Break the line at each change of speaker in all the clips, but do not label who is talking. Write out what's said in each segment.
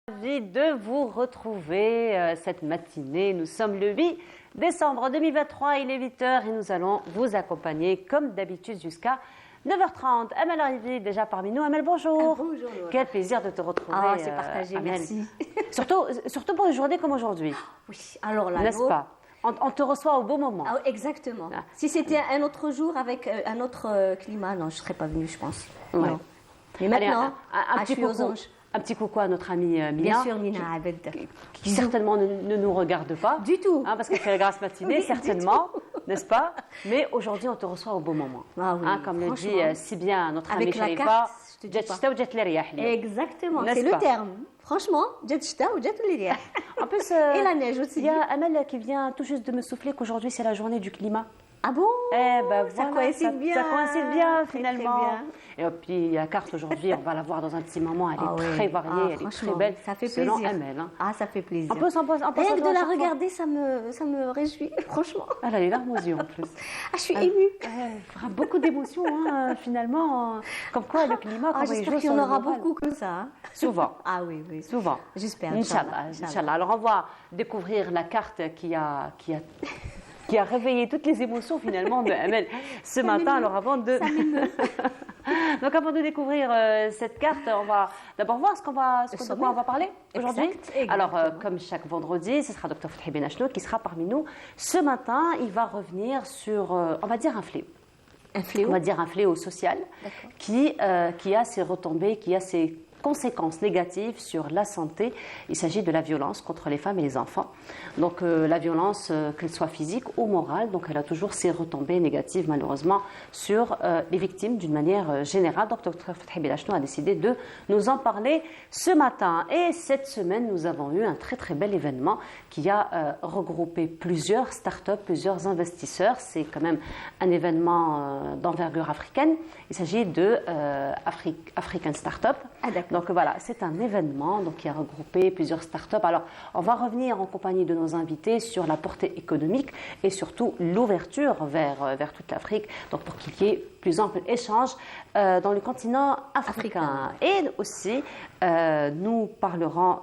Ravi de vous retrouver cette matinée. Nous sommes le 8 décembre 2023, il est 8h et nous allons vous accompagner comme d'habitude jusqu'à 9h30. Amel arrivée déjà parmi nous. Amel, bonjour.
Bonjour.
Quel plaisir de te retrouver.
C'est partagé, merci.
Surtout pour une journée comme aujourd'hui.
Oui, alors là,
n'est-ce pas? On te reçoit au bon moment.
Exactement. Ah. Si c'était un autre jour avec un autre climat, non, je ne serais pas venue, je pense.
Ouais.
Non. Mais maintenant,
un petit coucou. Un petit coucou à notre amie Mina.
Bien sûr, Mina Abed.
Qui certainement ne nous regarde pas.
Du tout.
Parce qu'elle fait la grasse matinée, oui, certainement, n'est-ce pas? Mais aujourd'hui, on te reçoit au bon moment.
Ah oui,
comme le dit si bien notre amie
Sharifa.
Exactement,
c'est le terme. Franchement, en
plus,
et la neige aussi.
Il y a Amel qui vient tout juste de me souffler qu'aujourd'hui, c'est la journée du climat.
Ah bon?
Ça coïncide bien. Ça coïncide bien, finalement. Très bien. Et puis, la carte aujourd'hui, on va la voir dans un petit moment. Elle est très variée, elle est très belle.
Ça fait
selon
plaisir.
Amel.
Ça fait plaisir.
On peut s'en poser.
Rien que de la regarder, ça me réjouit, franchement.
Elle a les larmes aux yeux, en plus.
Je suis émue.
Beaucoup d'émotions, finalement. Comme quoi, le climat,
j'espère qu'il y en aura beaucoup comme ça.
Souvent.
Ah oui, oui.
Souvent.
J'espère.
Inch'Allah. Alors, on va découvrir la carte qui a réveillé toutes les émotions finalement de Amel ce matin. Alors avant de découvrir cette carte, on va d'abord voir de quoi on va parler aujourd'hui. Alors comme chaque vendredi, ce sera Dr Fethi Benachno qui sera parmi nous. Ce matin, il va revenir sur, on va dire un fléau.
Un fléau.
On va dire un fléau social qui a ses retombées, qui a ses conséquences négatives sur la santé. Il s'agit de la violence contre les femmes et les enfants. Donc la violence, qu'elle soit physique ou morale, donc elle a toujours ses retombées négatives malheureusement sur les victimes d'une manière générale. Donc Dr Fethi Benachno a décidé de nous en parler ce matin. Et cette semaine, nous avons eu un très très bel événement qui a regroupé plusieurs startups, plusieurs investisseurs. C'est quand même un événement d'envergure africaine. Il s'agit de African Startup. Donc voilà, c'est un événement qui a regroupé plusieurs startups. Alors, on va revenir en compagnie de nos invités sur la portée économique et surtout l'ouverture vers toute l'Afrique, donc pour qu'il y ait plus ample échange dans le continent africain. Et aussi, nous parlerons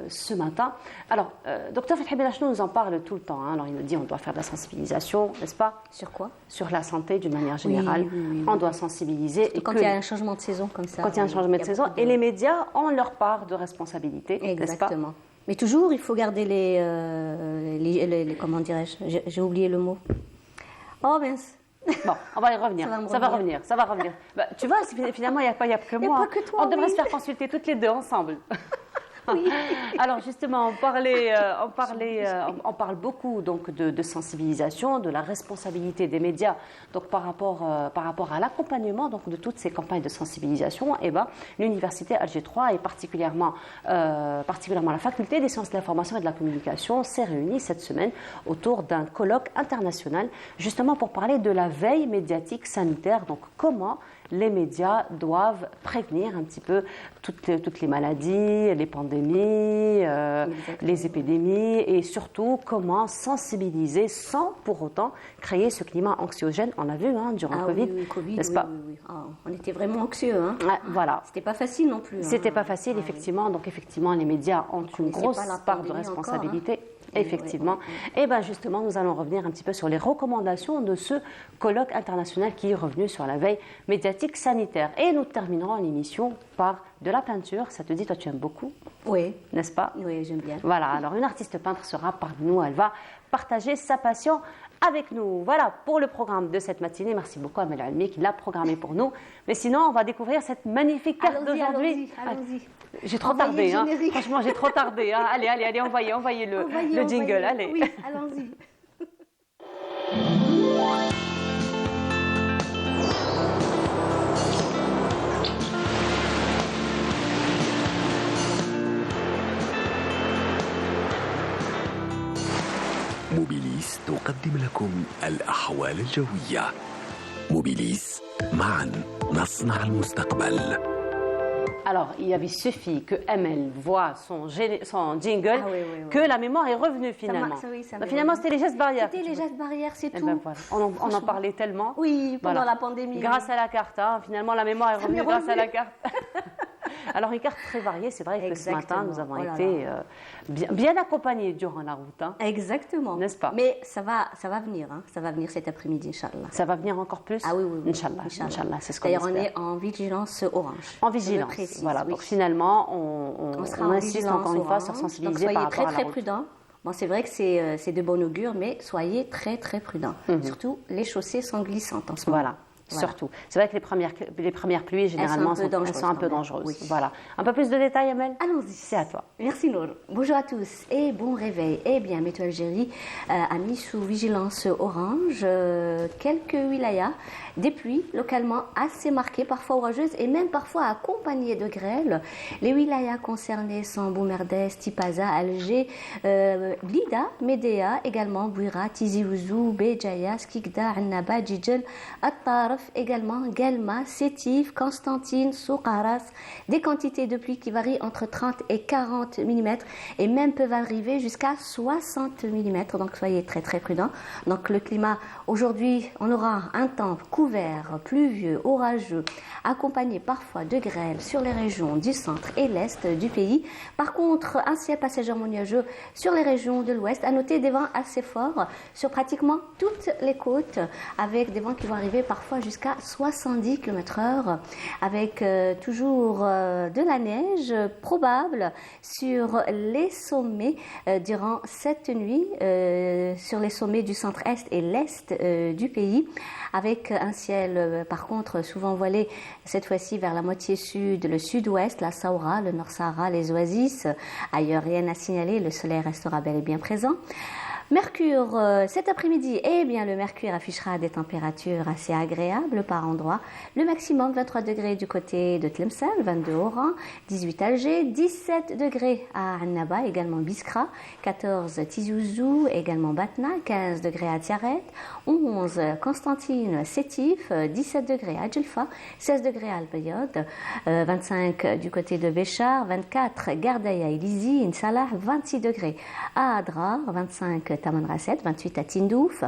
ce matin. Alors, Dr Fethi Benachno nous en parle tout le temps. Alors, il nous dit on doit faire de la sensibilisation, n'est-ce pas?
Sur quoi? Sur
la santé d'une manière générale. Oui. On doit sensibiliser.
Surtout quand il y a un changement de saison comme ça.
Quand il y a un changement de saison. Et les médias ont leur part de responsabilité.
Exactement. Mais toujours, il faut garder les comment dirais-je? J'ai oublié le mot. Oh mince.
Bon, on va y revenir. Ça va revenir. Tu vois, finalement, il n'y a pas que moi.
Pas que toi,
on devrait se faire consulter toutes les deux ensemble.
Oui.
Alors justement, on parle beaucoup donc de sensibilisation, de la responsabilité des médias donc par rapport à l'accompagnement donc de toutes ces campagnes de sensibilisation. Et l'université Alger 3 et particulièrement la faculté des sciences de l'information et de la communication s'est réunie cette semaine autour d'un colloque international justement pour parler de la veille médiatique sanitaire. Donc comment les médias doivent prévenir un petit peu toutes les maladies, les pandémies, les épidémies et surtout comment sensibiliser sans pour autant créer ce climat anxiogène. On l'a vu durant Covid, n'est-ce pas?
Oui. On était vraiment anxieux.
Voilà.
C'était pas facile non plus.
C'était pas facile, effectivement. Donc effectivement, les médias ont une grosse part de responsabilité. Effectivement. Et justement, nous allons revenir un petit peu sur les recommandations de ce colloque international qui est revenu sur la veille médiatique sanitaire. Et nous terminerons l'émission par de la peinture. Ça te dit, toi tu aimes beaucoup?
Oui.
N'est-ce pas?
Oui, j'aime bien.
Voilà, alors une artiste peintre sera parmi nous. Elle va partager sa passion avec nous. Voilà pour le programme de cette matinée. Merci beaucoup à Amel Almi qui l'a programmé pour nous. Mais sinon, on va découvrir cette magnifique carte d'aujourd'hui.
Allons-y.
J'ai trop tardé, franchement, j'ai trop tardé. Allez, envoyez le jingle. Allez.
Oui, allons-y.
موبيليس تقدم لكم الأحوال الجوية. موبيليس معا نصنع المستقبل.
Alors, il avait suffi que Amel voit son jingle, que la mémoire est revenue finalement. Finalement, c'était les gestes barrières.
C'était les gestes barrières, c'est tout.
Voilà. On en parlait tellement.
Oui, pendant la pandémie.
Grâce à la carte, finalement, la mémoire est revenue grâce à la carte. Alors, une carte très variée. C'est vrai que ce matin, nous avons été bien accompagnés durant la route. Hein.
Exactement.
N'est-ce pas?
Mais ça va venir. Hein. Ça va venir cet après-midi, Inch'Allah.
Ça va venir encore plus?
Ah oui, oui.
Inch'Allah. Inch'Allah, c'est ce qu'on
espère.
D'ailleurs,
on est en vigilance orange.
En vigilance.
Précise,
voilà.
oui.
Donc, finalement, on insiste encore une fois sur sensibiliser par rapport à la route.
Soyez très, très prudents. Bon, c'est vrai que c'est de bon augure, mais soyez très, très prudents. Surtout, les chaussées sont glissantes en ce moment.
Voilà. Surtout. C'est vrai que les premières pluies, généralement, elles sont un peu dangereuses. Oui. Voilà. Un peu plus de détails, Amel?
Allons-y.
C'est à toi.
Merci, Nour. Bonjour à tous et bon réveil. Eh bien, Météo Algérie a mis sous vigilance orange quelques wilayas, des pluies localement assez marquées, parfois orageuses et même parfois accompagnées de grêle. Les wilayas concernés sont Boumerdès, Tipaza, Alger, Blida, Médéa, également Bouira, Tizi Ouzou, Béjaïa, Skikda, Annaba, Djidjel, Attarf, également Guelma, Sétif, Constantine, Soukaras, des quantités de pluie qui varient entre 30 et 40 mm et même peuvent arriver jusqu'à 60 mm, donc soyez très très prudents. Donc le climat, aujourd'hui, on aura un temps couvert, pluvieux, orageux, accompagné parfois de grêle sur les régions du centre et l'est du pays. Par contre, un ciel passagèrement nuageux sur les régions de l'ouest. À noter des vents assez forts sur pratiquement toutes les côtes, avec des vents qui vont arriver parfois jusqu'à 70 km/h, avec toujours de la neige probable sur les sommets durant cette nuit, sur les sommets du centre-est et l'est du pays, avec un ciel par contre souvent voilé cette fois-ci vers la moitié sud, le sud-ouest, la Saoura, le Nord-Sahara, les oasis. Ailleurs, rien à signaler, le soleil restera bel et bien présent. Mercure, cet après-midi, eh bien, le mercure affichera des températures assez agréables par endroits. Le maximum 23 degrés du côté de Tlemcen, 22 Oran, 18 Alger, 17 degrés à Annaba, également Biskra, 14 Tizi Ouzou, également Batna, 15 degrés à Tiaret, 11 Constantine, Sétif, 17 degrés à Djelfa, 16 degrés à Al-Bayad, 25 du côté de Béchar, 24 Gardaïa et Lizi, Insalah, 26 degrés à Adrar, 25 Tamanrasset, 28 à Tindouf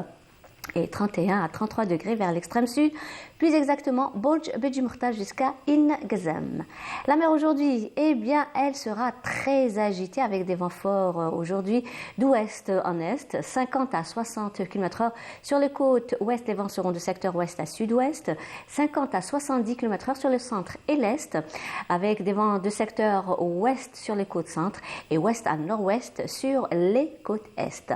et 31 à 33 degrés vers l'extrême sud, plus exactement Bolj Beji Mourtaj jusqu'à In Gazam. La mer aujourd'hui, eh bien, elle sera très agitée avec des vents forts aujourd'hui d'ouest en est, 50 à 60 km/h. Sur les côtes ouest, les vents seront de secteur ouest à sud-ouest, 50 à 70 km/h sur le centre et l'est, avec des vents de secteur ouest sur les côtes centre et ouest à nord-ouest sur les côtes est.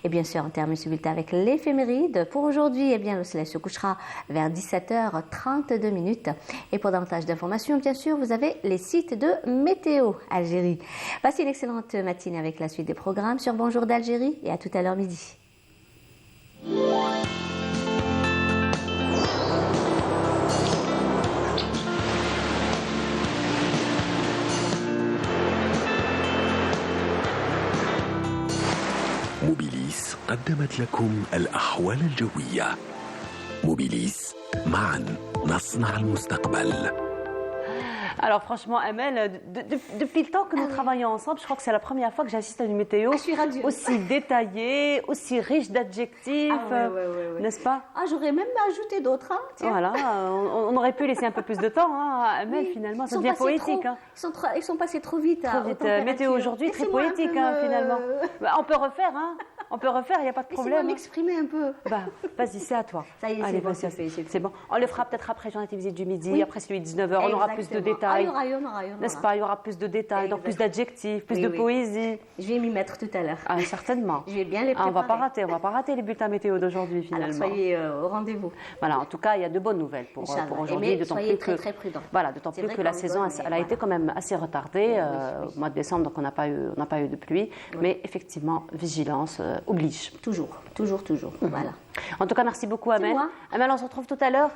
Et bien sûr, on termine ce bulletin avec l'éphéméride. Pour aujourd'hui, eh bien, le soleil se couchera vers 17h32. Et pour davantage d'informations, bien sûr, vous avez les sites de Météo Algérie. Passez une excellente matinée avec la suite des programmes sur Bonjour d'Algérie et à tout à l'heure midi.
موبيليس قدمت لكم الأحوال الجوية. موبيليس معا نصنع المستقبل.
Alors franchement, Amel, depuis le temps que nous travaillons ensemble, je crois que c'est la première fois que j'assiste à une météo aussi détaillée, aussi riche d'adjectifs, n'est-ce pas?
Ah, j'aurais même ajouté d'autres. Hein,
voilà, on aurait pu laisser un peu plus de temps à Amel, finalement, ça devient poétique.
Ils sont passés trop vite.
Trop vite. Météo aujourd'hui, très poétique, finalement. Bah, on peut refaire, il n'y a pas de problème.
Laissez-moi m'exprimer un peu.
Bah, vas-y, c'est à toi.
Ça y est,
allez, c'est bon. On le fera peut-être après Journal télévisé du midi, après celui de 19h, on aura plus de détails.
Il y aura.
N'est-ce pas? Il y aura plus de détails, donc plus d'adjectifs, plus de poésie.
Je vais m'y mettre tout à l'heure.
Ah, certainement.
Je vais bien les préparer.
On va pas rater les bulletins météo d'aujourd'hui, finalement.
Alors soyez au rendez-vous.
Voilà, en tout cas, il y a de bonnes nouvelles pour aujourd'hui.
Soyez très prudents.
Voilà, d'autant plus que la saison, elle a été quand même assez retardée. Au mois de décembre, donc on n'a pas eu de pluie. Mais effectivement, vigilance oblige.
Toujours. Voilà.
En tout cas, merci beaucoup, Amel. Amel, on se retrouve tout à l'heure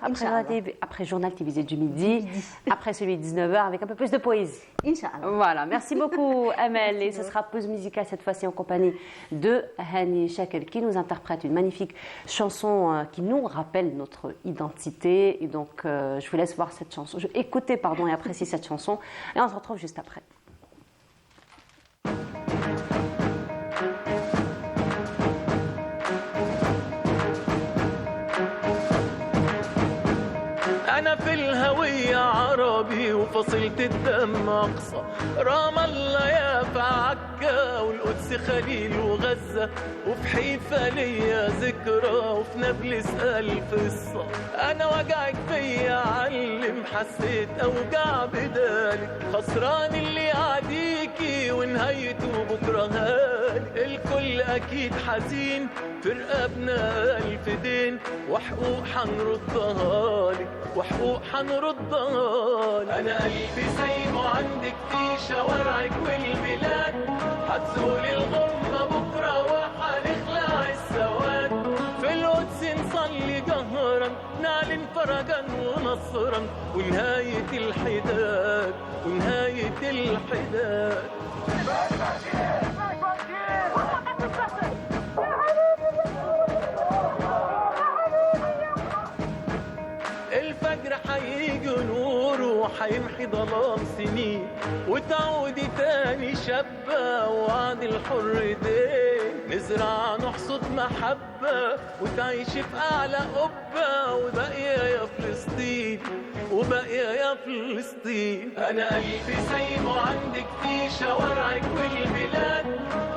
après Journal télévisé du midi, après celui de 19h avec un peu plus de poésie.
Inch'Allah.
Voilà, merci beaucoup, Amel. Et ce sera pause musicale cette fois-ci en compagnie de Hani Shakel qui nous interprète une magnifique chanson qui nous rappelle notre identité. Et donc, je vous laisse voir cette chanson. Écoutez, et appréciez cette chanson. Et on se retrouve juste après.
أنا أنا في الهوية عربي وفصيلة الدم أقصى، رام الله يافا عكا والقدس خليل وغزة، وفي حيفا ليا ذكرى وفي نابلس ألف قصة. أنا وجعك فيا علم حسيت أوجع بدالك، خسران اللي عاديكي ونهايته بكرة هالي. الكل أكيد حزين في رقابنا ألف دين، وحقوق حنردها لك وحقوق حنردها لك. أنا قلبي سايبه عندك في شوارعك والبلاد، هتزول الغمة بكرة وحنخلع السواد. في القدس نصلي جهرا نعلن فرجا ونصرا، ونهاية الحداد ونهاية الحداد. الفجر حيجي نور وحيمحي ظلام سنين، وتعودي تاني شابة وعد الحر دين. نزرع نحصد محبة وتعيشي في أعلى قبة، وباقية يا فلسطين وباقية يا فلسطين. أنا قلبي سايبه عندك في شوارعك والبلاد،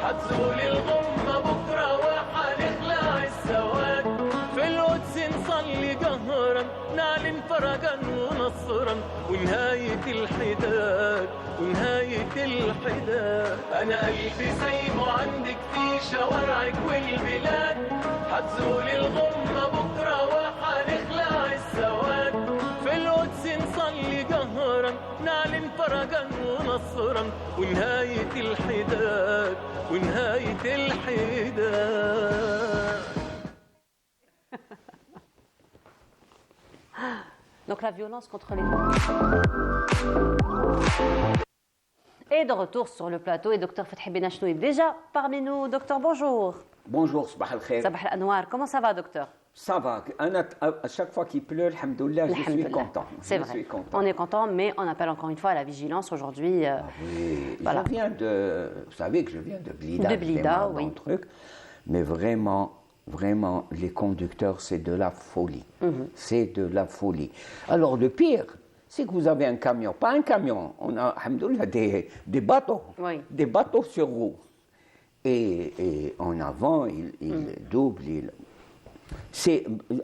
هتزول الغمة بكرة وحنخلع السواد. في القدس نصلي جهرا نعلن فرجا ونصرا، ونهاية الحداد ونهاية الحداد. أنا قلبي سايبه عندك في شوارعك والبلاد، هتزول الغمة بكرة وحنخلع السواد. في القدس نصلي جهرا نعلن فرجا ونصرا، ونهاية الحداد ونهاية الحداد.
Donc la violence contre les femmes. Et de retour sur le plateau, et docteur Fethi Benachnou est déjà parmi nous. Docteur, bonjour.
Bonjour, Sabah al-Khair.
Sabah al-Anwar, comment ça va, docteur?
Ça va. À chaque fois qu'il pleut, alhamdoulilah, je suis content.
C'est vrai. On est content, mais on appelle encore une fois à la vigilance aujourd'hui.
Oui,
voilà.
Vous savez que je viens de Blida.
De Blida, oui.
Mais vraiment, les conducteurs, c'est de la folie. C'est de la folie. Alors, le pire, c'est que vous avez un camion. Pas un camion, on a, alhamdoulilah, des bateaux.
Oui.
Des bateaux sur roues. Et en avant, il double,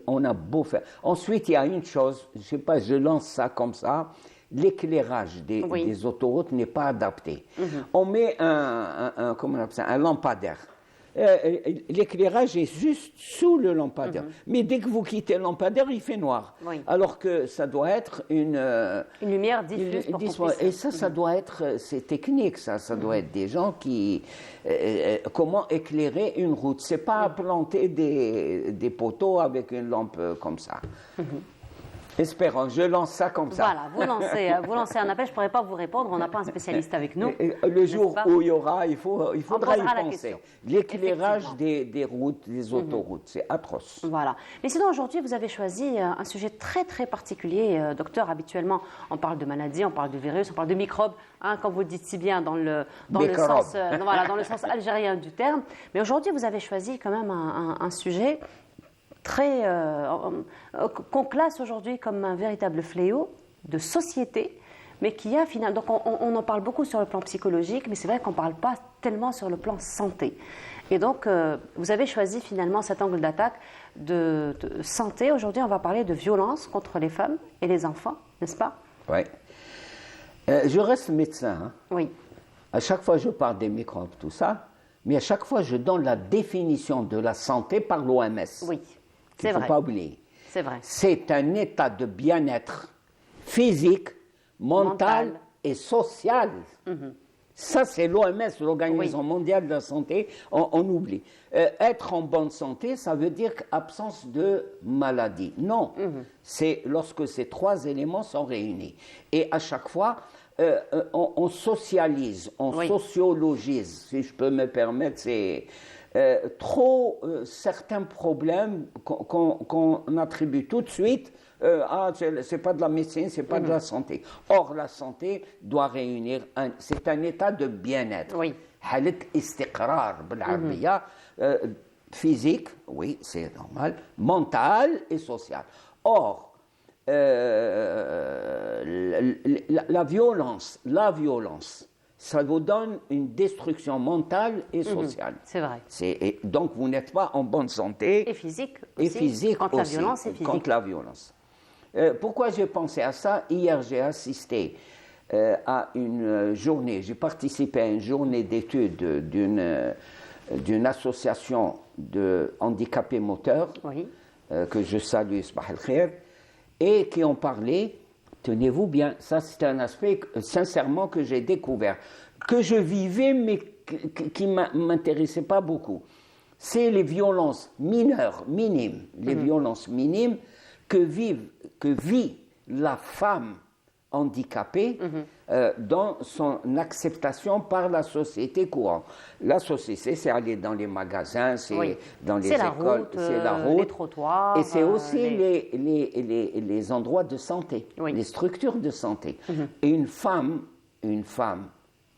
on a beau faire. Ensuite, il y a une chose, je ne sais pas, je lance ça comme ça, l'éclairage des autoroutes n'est pas adapté. On met comment on appelle ça, un lampadaire. L'éclairage est juste sous le lampadaire. Mais dès que vous quittez le lampadaire, il fait noir. Oui. Alors que ça doit être une
lumière diffuse pour qu'on puisse...
Et ça doit être, c'est technique, ça doit être des gens qui... comment éclairer une route. C'est pas planter des poteaux avec une lampe comme ça. Espérons, je lance ça comme ça.
Voilà, vous lancez un appel, je ne pourrais pas vous répondre, on n'a pas un spécialiste avec nous.
Le jour où il y aura, il faudra y penser. L'éclairage des routes, des autoroutes, c'est atroce.
Voilà. Mais sinon, aujourd'hui, vous avez choisi un sujet très très particulier, docteur. Habituellement, on parle de maladies, on parle de virus, on parle de microbes, comme vous le dites si bien dans le sens algérien du terme. Mais aujourd'hui, vous avez choisi quand même un sujet qu'on classe aujourd'hui comme un véritable fléau de société, mais qui a finalement... Donc on en parle beaucoup sur le plan psychologique, mais c'est vrai qu'on ne parle pas tellement sur le plan santé. Et donc vous avez choisi finalement cet angle d'attaque de santé. Aujourd'hui, on va parler de violence contre les femmes et les enfants, n'est-ce pas?
Oui. Je reste médecin. Hein.
Oui.
À chaque fois, je parle des microbes, tout ça, mais à chaque fois, je donne la définition de la santé par l'OMS.
Oui.
Il ne faut pas oublier.
C'est vrai.
C'est un état de bien-être physique, mental et social. Ça, c'est l'OMS, l'Organisation mondiale de la santé. On oublie. Être en bonne santé, ça veut dire absence de maladie. Non. C'est lorsque ces trois éléments sont réunis. Et à chaque fois, on socialise, on sociologise, si je peux me permettre, c'est... certains problèmes qu'on attribue tout de suite, c'est pas de la médecine, c'est pas de la santé. Or, la santé doit réunir, c'est un état de bien-être.
Oui.
Physique, oui, c'est normal, mental et social. Or, la violence, ça vous donne une destruction mentale et sociale.
C'est vrai.
Et donc vous n'êtes pas en bonne santé.
Et phisique
Et
aussi,
physique
contre la
aussi,
violence et physique.
contre la violence. Pourquoi j'ai pensé à ça? Hier, j'ai assisté à une journée, j'ai participé à une journée d'études d'une association de handicapés moteurs,
Oui.
que je salue, Sabah al-Khair, et qui ont parlé, tenez-vous bien, ça c'est un aspect sincèrement que j'ai découvert, que je vivais mais qui ne m'intéressait pas beaucoup. C'est les violences mineures, minimes, les violences minimes que vit la femme handicapée dans son acceptation par la société courante. La société, c'est aller dans les magasins, c'est
Oui.
dans les
C'est la
écoles,
route,
c'est la route,
les trottoirs.
et c'est aussi les endroits de santé,
Oui.
les structures de santé. Et une femme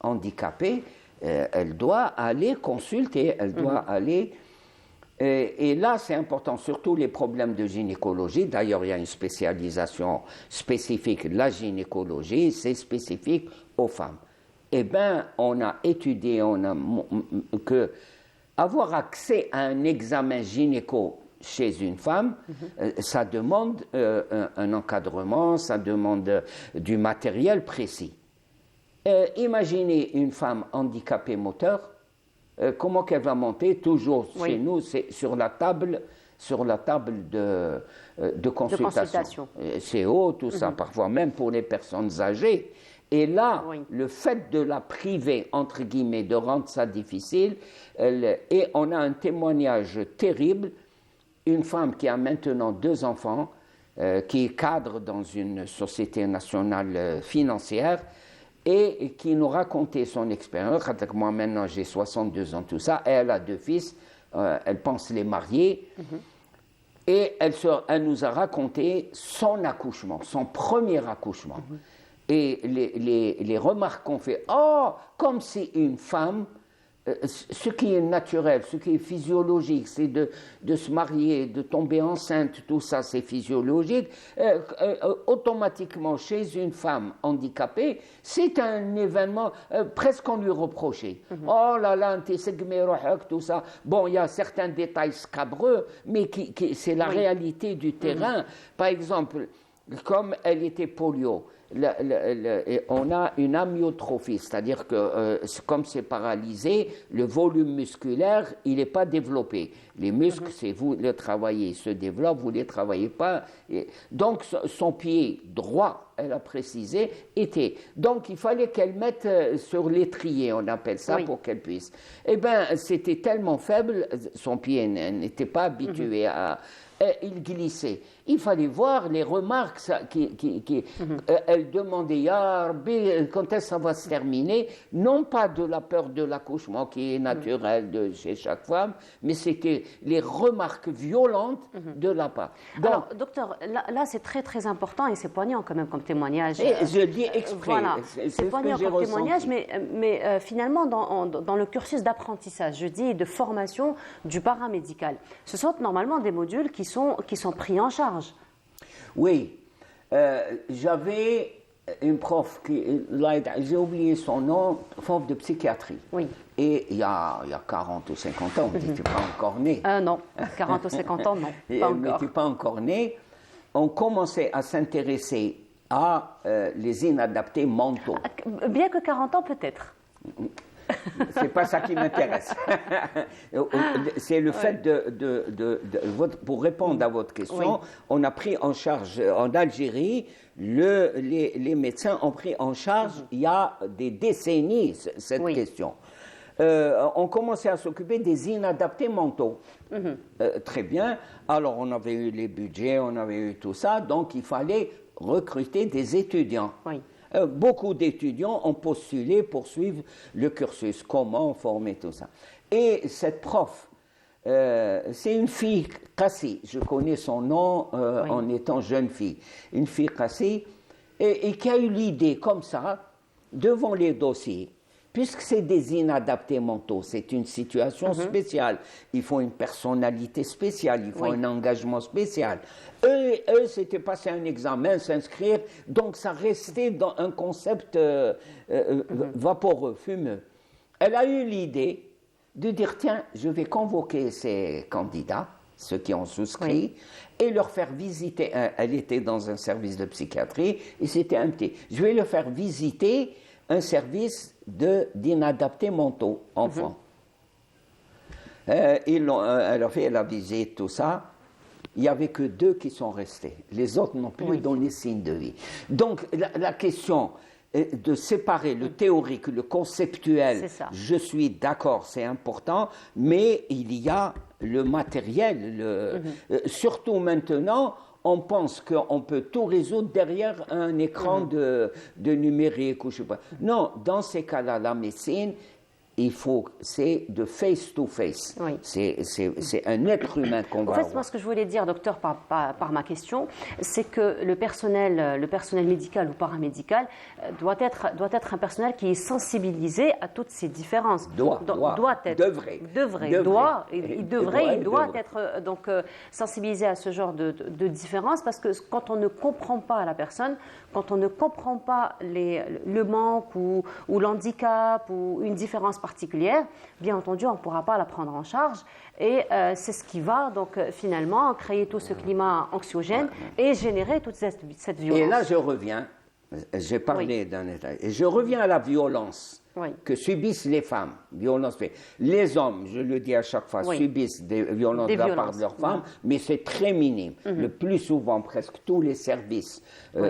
handicapée, elle doit aller consulter, elle doit aller. Et là, c'est important, surtout les problèmes de gynécologie. D'ailleurs, il y a une spécialisation spécifique. La gynécologie, c'est spécifique aux femmes. Eh bien, on a étudié, que avoir accès à un examen gynéco chez une femme, ça demande un encadrement, ça demande du matériel précis. Imaginez une femme handicapée moteur. Comment qu'elle va monter? Toujours chez nous, c'est sur la table de consultation. C'est haut, tout ça, parfois même pour les personnes âgées. Et là, le fait de la priver, entre guillemets, de rendre ça difficile, et on a un témoignage terrible, une femme qui a maintenant 2 enfants, qui est cadre dans une société nationale financière, et qui nous racontait son expérience. Moi, maintenant, j'ai 62 ans, tout ça. Elle a 2 fils. Elle pense les marier. Et elle nous a raconté son accouchement, son premier accouchement. Et les remarques qu'on fait, comme c'est une femme, ce qui est naturel, ce qui est physiologique, c'est de se marier, de tomber enceinte, tout ça c'est physiologique. Automatiquement, chez une femme handicapée, c'est un événement, presque on lui reprochait. Oh là là, tout ça. Bon, il y a certains détails scabreux, mais c'est la réalité du terrain. Par exemple, comme elle était polio, on a une amyotrophie, c'est-à-dire que comme c'est paralysé, le volume musculaire, il n'est pas développé. Les muscles, c'est vous le travaillez, ils se développent, vous ne les travaillez pas. Donc son pied droit, elle a précisé, était. Donc il fallait qu'elle mette sur l'étrier, on appelle ça, pour qu'elle puisse. Eh bien, c'était tellement faible, son pied n'était pas habitué à... il glissait. Il fallait voir les remarques. Elle demandait, Ya Rabbi, quand est-ce que ça va se terminer? Non pas de la peur de l'accouchement qui est naturelle chez chaque femme, mais c'était les remarques violentes de la part. Donc,
alors, docteur, là c'est très très important et c'est poignant quand même comme témoignage.
Et je dis exprès.
Voilà,
c'est
poignant comme témoignage, mais finalement dans le cursus d'apprentissage, je dis, de formation du paramédical, ce sont normalement des modules qui sont pris en charge.
Oui, j'avais une prof, j'ai oublié son nom, prof de psychiatrie.
Oui.
Et il y a 40 ou 50 ans, on n'était pas encore né.
Non, 40 ou 50 ans, non, pas
on
encore.
n'était pas encore né. On commençait à s'intéresser à les inadaptés mentaux.
Bien que 40 ans, peut-être.
C'est pas ça qui m'intéresse. C'est le fait pour répondre à votre question, on a pris en charge en Algérie, les médecins ont pris en charge il y a des décennies cette question. On commençait à s'occuper des inadaptés mentaux. Très bien. Alors on avait eu les budgets, on avait eu tout ça, donc il fallait recruter des étudiants.
Oui.
Beaucoup d'étudiants ont postulé pour suivre le cursus, comment former tout ça. Et cette prof, c'est une fille cassée, je connais son nom en étant jeune fille, une fille cassée, et qui a eu l'idée comme ça, devant les dossiers, puisque c'est des inadaptés mentaux, c'est une situation spéciale. Il faut une personnalité spéciale, il faut un engagement spécial. Eux c'était passer un examen, s'inscrire, donc ça restait dans un concept vaporeux, fumeux. Elle a eu l'idée de dire, tiens, je vais convoquer ces candidats, ceux qui ont souscrit, et leur faire visiter, elle était dans un service de psychiatrie, et c'était un petit, je vais leur faire visiter un service d'inadaptés mentaux, enfants. Elle a fait la visite, tout ça, il n'y avait que 2 qui sont restés, les autres n'ont plus donné signe de vie. Donc la question de séparer le théorique, le conceptuel, je suis d'accord, c'est important, mais il y a le matériel, surtout maintenant, on pense qu'on peut tout résoudre derrière un écran de numérique ou je sais pas. Non, dans ces cas-là, la médecine, c'est de face to face.
Oui.
C'est un être humain qu'on va avoir.
Moi, ce que je voulais dire, docteur, par ma question, c'est que le personnel médical ou paramédical doit être un personnel qui est sensibilisé à toutes ces différences.
Devrait
être donc sensibilisé à ce genre de différences, parce que quand on ne comprend pas la personne, quand on ne comprend pas le manque ou l'handicap ou une différence particulière, bien entendu, on ne pourra pas la prendre en charge. Et c'est ce qui va donc finalement créer tout ce climat anxiogène et générer toute cette violence.
Et là, je reviens, j'ai parlé d'un état, et je reviens à la violence que subissent les femmes. Les hommes, je le dis à chaque fois, subissent des violences de la part de leurs femmes, mais c'est très minime. Le plus souvent, presque tous les services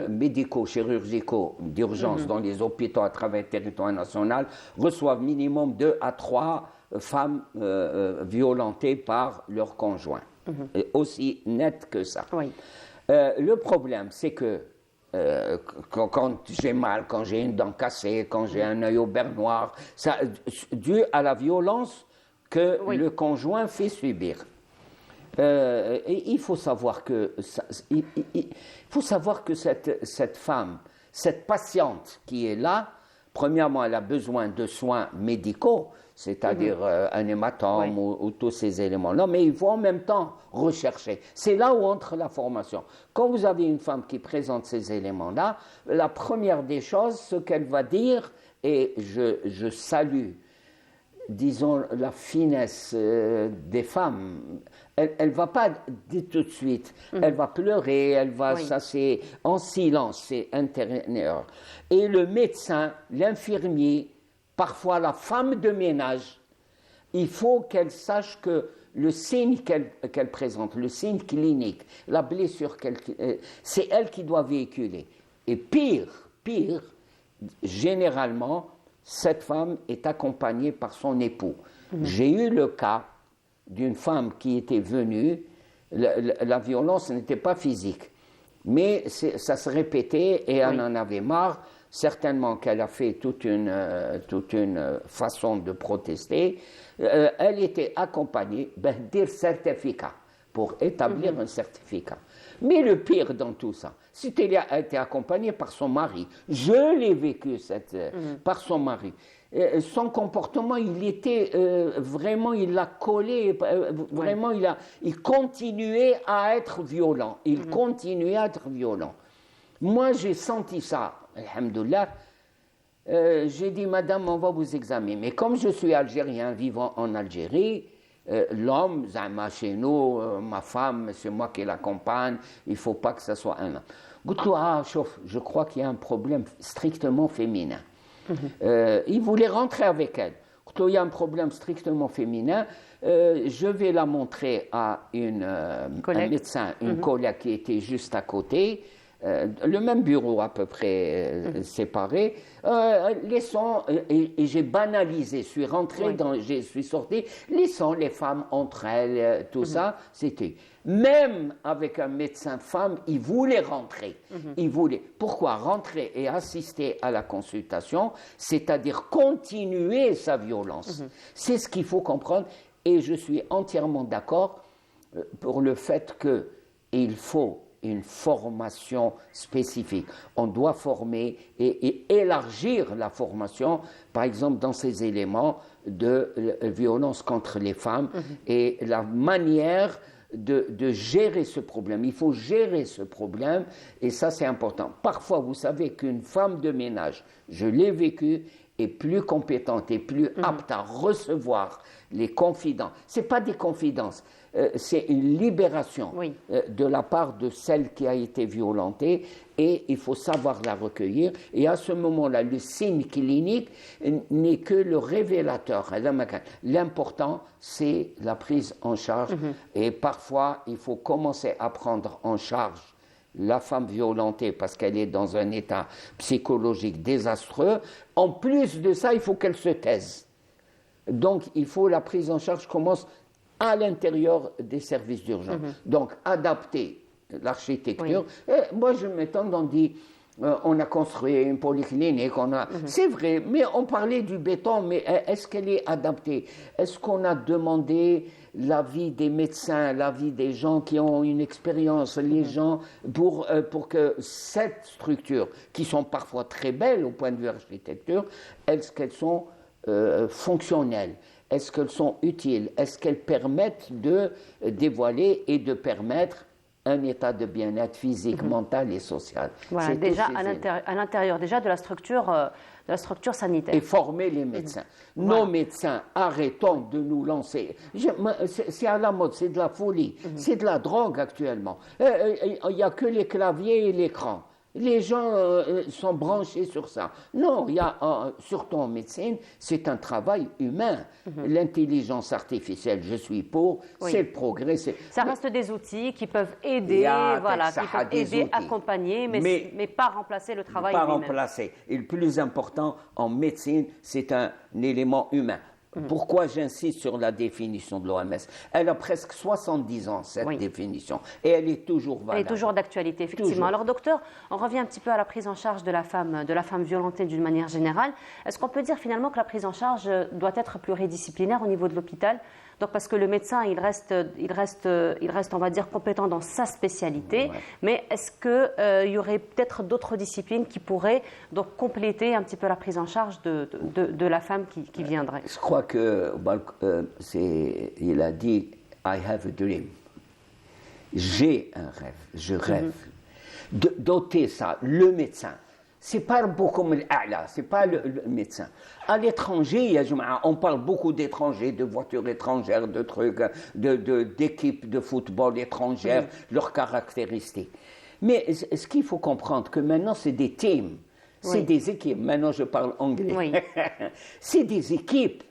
médicaux, chirurgicaux, d'urgence dans les hôpitaux à travers le territoire national reçoivent minimum 2 à 3 femmes violentées par leur conjoint. Et aussi net que ça. Le problème, c'est que quand j'ai mal, quand j'ai une dent cassée, quand j'ai un œil au beurre noir, ça dû à la violence que le conjoint fait subir. Et il faut savoir que cette femme, cette patiente qui est là, premièrement, elle a besoin de soins médicaux, c'est-à-dire un hématome ou tous ces éléments-là, mais il faut en même temps rechercher. C'est là où entre la formation. Quand vous avez une femme qui présente ces éléments-là, la première des choses, ce qu'elle va dire, et je salue, disons, la finesse des femmes, elle ne va pas dire tout de suite, elle va pleurer, elle va, ça c'est en silence, c'est intérieur. Et le médecin, l'infirmier, parfois la femme de ménage, il faut qu'elle sache que le signe qu'elle présente, le signe clinique, la blessure c'est elle qui doit véhiculer. Et pire, généralement, cette femme est accompagnée par son époux. J'ai eu le cas d'une femme qui était venue, la violence n'était pas physique, mais ça se répétait et elle en avait marre. Certainement qu'elle a fait toute une façon de protester. Elle était accompagnée d'un certificat, pour établir un certificat. Mais le pire dans tout ça, c'est qu'elle a été accompagnée par son mari. Je l'ai vécu par son mari. Son comportement, il était vraiment, il l'a collé, vraiment, il continuait à être violent. Moi, j'ai senti ça. Alhamdoulilah, j'ai dit, madame, on va vous examiner. Mais comme je suis algérien vivant en Algérie, l'homme, Zama chez nous, ma femme, c'est moi qui l'accompagne, il ne faut pas que ce soit un homme. Je crois qu'il y a un problème strictement féminin. Il voulait rentrer avec elle. Il y a un problème strictement féminin, je vais la montrer à un médecin, une collègue qui était juste à côté. Le même bureau à peu près séparé, laissons, et j'ai banalisé, je suis rentré, je suis sorti, laissons les femmes entre elles, tout ça, c'était. Même avec un médecin femme, il voulait rentrer, il voulait. Pourquoi rentrer et assister à la consultation, c'est-à-dire continuer sa violence. C'est ce qu'il faut comprendre, et je suis entièrement d'accord pour le fait qu'il faut une formation spécifique. On doit former et élargir la formation, par exemple dans ces éléments de violence contre les femmes et la manière de gérer ce problème. Il faut gérer ce problème et ça c'est important. Parfois, vous savez qu'une femme de ménage, je l'ai vécu, est plus compétente et plus apte à recevoir les confidences. Ce n'est pas des confidences, c'est une libération de la part de celle qui a été violentée et il faut savoir la recueillir. Et à ce moment-là, le signe clinique n'est que le révélateur. L'important, c'est la prise en charge et parfois, il faut commencer à prendre en charge la femme violentée parce qu'elle est dans un état psychologique désastreux. En plus de ça, il faut qu'elle se taise. Donc, il faut la prise en charge commence à l'intérieur des services d'urgence. Donc, adapter l'architecture. Et moi, je m'étonne, on dit, on a construit une polyclinique, c'est vrai, mais on parlait du béton, mais est-ce qu'elle est adaptée? Est-ce qu'on a demandé l'avis des médecins, l'avis des gens qui ont une expérience, les gens, pour que cette structure, qui sont parfois très belles au point de vue architecture, est-ce qu'elles sont fonctionnelles? Est-ce qu'elles sont utiles? Est-ce qu'elles permettent de dévoiler et de permettre un état de bien-être physique, mental et social?
Voilà, déjà à l'intérieur déjà de la structure sanitaire.
Et former les médecins. Nos médecins, arrêtons de nous lancer. C'est à la mode, c'est de la folie, c'est de la drogue actuellement. Il n'y a que les claviers et l'écran. Les gens sont branchés sur ça. Non, il y a, surtout en médecine, c'est un travail humain. L'intelligence artificielle, je suis pour, c'est le progrès.
Ça reste des outils qui peuvent aider, accompagner, mais pas remplacer le travail humain.
Pas remplacer. Et le plus important en médecine, c'est un élément humain. Pourquoi j'insiste sur la définition de l'OMS? Elle a presque 70 ans, cette définition, et elle est toujours valable.
Elle est toujours d'actualité, effectivement. Toujours. Alors, docteur, on revient un petit peu à la prise en charge de la femme violentée d'une manière générale. Est-ce qu'on peut dire finalement que la prise en charge doit être pluridisciplinaire au niveau de l'hôpital? Donc, parce que le médecin, il reste, on va dire, compétent dans sa spécialité. Mais est-ce qu'il y aurait peut-être d'autres disciplines qui pourraient donc compléter un petit peu la prise en charge de la femme qui viendrait?
Je crois que il a dit I have a dream. J'ai un rêve, je rêve. De doter ça, le médecin. C'est pas beaucoup c'est pas le médecin. À l'étranger, on parle beaucoup d'étrangers, de voitures étrangères, de trucs, d'équipes de football étrangères, leurs caractéristiques. Mais ce qu'il faut comprendre, que maintenant c'est des teams, c'est des équipes. Maintenant je parle anglais. C'est des équipes.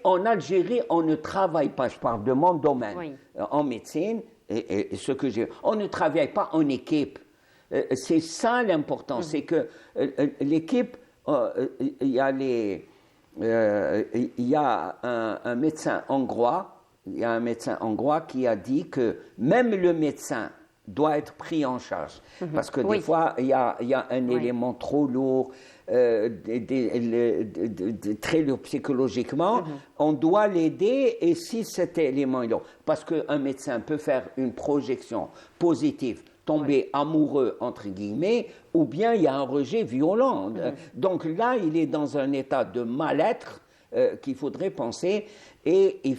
En Algérie, on ne travaille pas, je parle de mon domaine, en médecine, et ce que on ne travaille pas en équipe. C'est ça l'important, c'est que l'équipe, il y a un médecin hongrois, qui a dit que même le médecin doit être pris en charge. Parce que des fois, il y a un élément trop lourd, très lourd psychologiquement, on doit l'aider, et si cet élément est lourd, parce qu'un médecin peut faire une projection positive, tomber amoureux, entre guillemets, ou bien il y a un rejet violent. Donc là, il est dans un état de mal-être qu'il faudrait penser, et il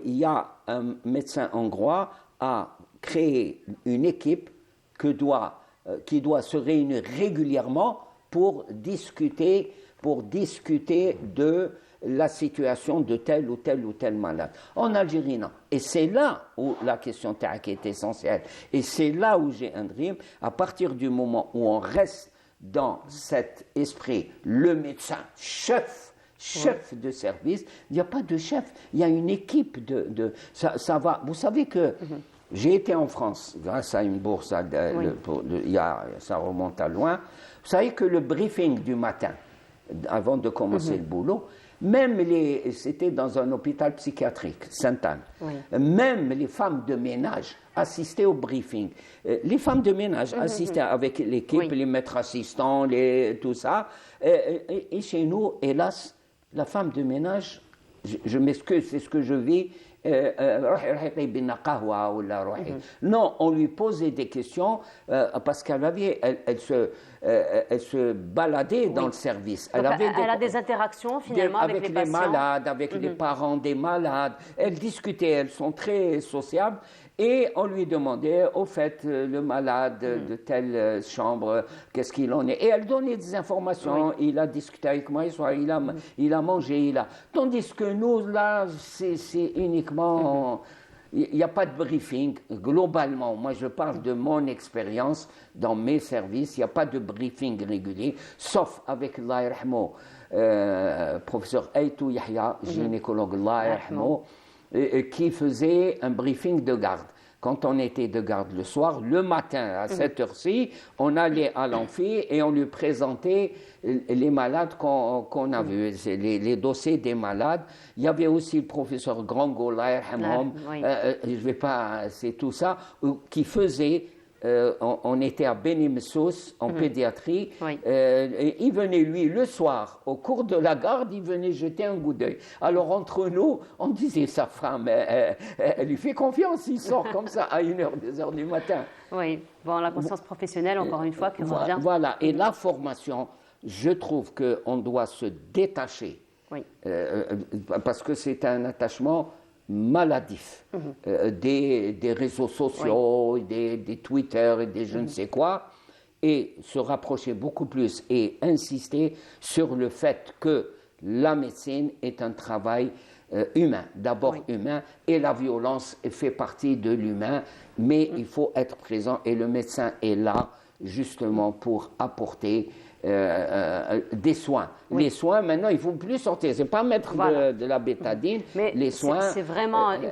y a un médecin hongrois à créer une équipe qui doit se réunir régulièrement pour discuter de la situation de tel ou tel malade. En Algérie, non. Et c'est là où la question TAC est essentielle. Et c'est là où j'ai un dream. À partir du moment où on reste dans cet esprit, le médecin, chef de service, il n'y a pas de chef, il y a une équipe ça va. Vous savez que j'ai été en France grâce à une bourse, ça remonte à loin. Vous savez que le briefing du matin, avant de commencer le boulot, c'était dans un hôpital psychiatrique, Sainte-Anne, même les femmes de ménage assistaient au briefing. Les femmes de ménage assistaient avec l'équipe, les maîtres assistants, tout ça. Et chez nous, hélas, la femme de ménage, je m'excuse, c'est ce que je vis, Non, on lui posait des questions parce elle se baladait dans le service.
Elle a des interactions finalement avec les patients.
Malades, avec les parents des malades. Elle discutait, elles sont très sociables. Et on lui demandait, au fait, le malade de telle chambre, qu'est-ce qu'il en est. Et elle donnait des informations. Il a discuté avec moi, il a mangé, Tandis que nous, là, c'est uniquement... Il n'y a pas de briefing, globalement. Moi, je parle de mon expérience dans mes services. Il n'y a pas de briefing régulier, sauf avec Allah yarhamou, professeur Aytou Yahya, gynécologue Allah yarhamou, qui faisait un briefing de garde. Quand on était de garde le soir, le matin, à cette heure-ci, on allait à l'amphi et on lui présentait les malades qu'on a vus, les dossiers des malades. Il y avait aussi le professeur Grango, je vais pas, c'est tout ça, qui faisait... on était à Beni Messous, en pédiatrie. Et il venait, lui, le soir, au cours de la garde, il venait jeter un coup d'œil. Alors, entre nous, on disait, sa femme, elle lui fait confiance, il sort comme ça à 1h, 2h du matin.
Oui, bon, la conscience professionnelle, encore une fois, qui revient.
Voilà, et la formation, je trouve qu'on doit se détacher. Parce que c'est un attachement maladif, des réseaux sociaux, des Twitter et des je ne sais quoi, et se rapprocher beaucoup plus et insister sur le fait que la médecine est un travail humain, d'abord humain, et la violence fait partie de l'humain, mais il faut être présent et le médecin est là justement pour apporter des soins. Les soins, maintenant, il ne faut plus sortir. Ce n'est pas mettre de la bétadine.
Mais
les soins...
C'est vraiment une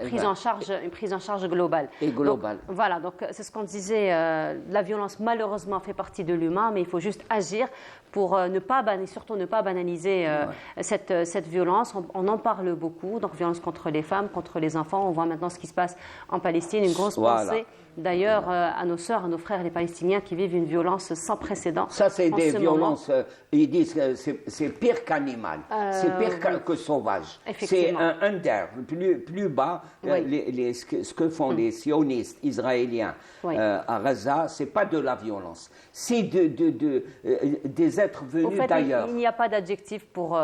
prise en charge globale.
Et globale.
Donc, voilà, donc c'est ce qu'on disait. La violence, malheureusement, fait partie de l'humain, mais il faut juste agir pour surtout ne pas banaliser cette violence. On en parle beaucoup, donc violence contre les femmes, contre les enfants. On voit maintenant ce qui se passe en Palestine, une grosse pensée. D'ailleurs, à nos sœurs, à nos frères, les Palestiniens qui vivent une violence sans précédent.
Ça, c'est des violences, ils disent que c'est pire qu'animal, c'est pire que sauvage. C'est un under, plus bas. Ce que font les sionistes israéliens à Gaza, ce n'est pas de la violence, c'est des êtres venus d'ailleurs.
Il n'y a pas d'adjectif pour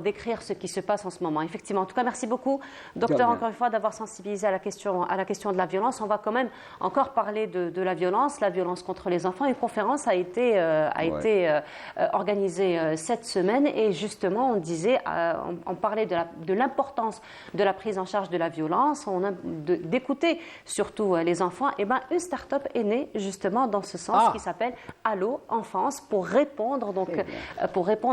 décrire ce qui se passe en ce moment. Effectivement. En tout cas, merci beaucoup, docteur, encore une fois, d'avoir sensibilisé à la question de la violence. On va quand même encore parler de la violence contre les enfants. Une conférence a été organisée cette semaine et justement on parlait de l'importance de la prise en charge de la violence, d'écouter surtout les enfants. Et bien une start-up est née justement dans ce sens qui s'appelle Allo Enfance pour répondre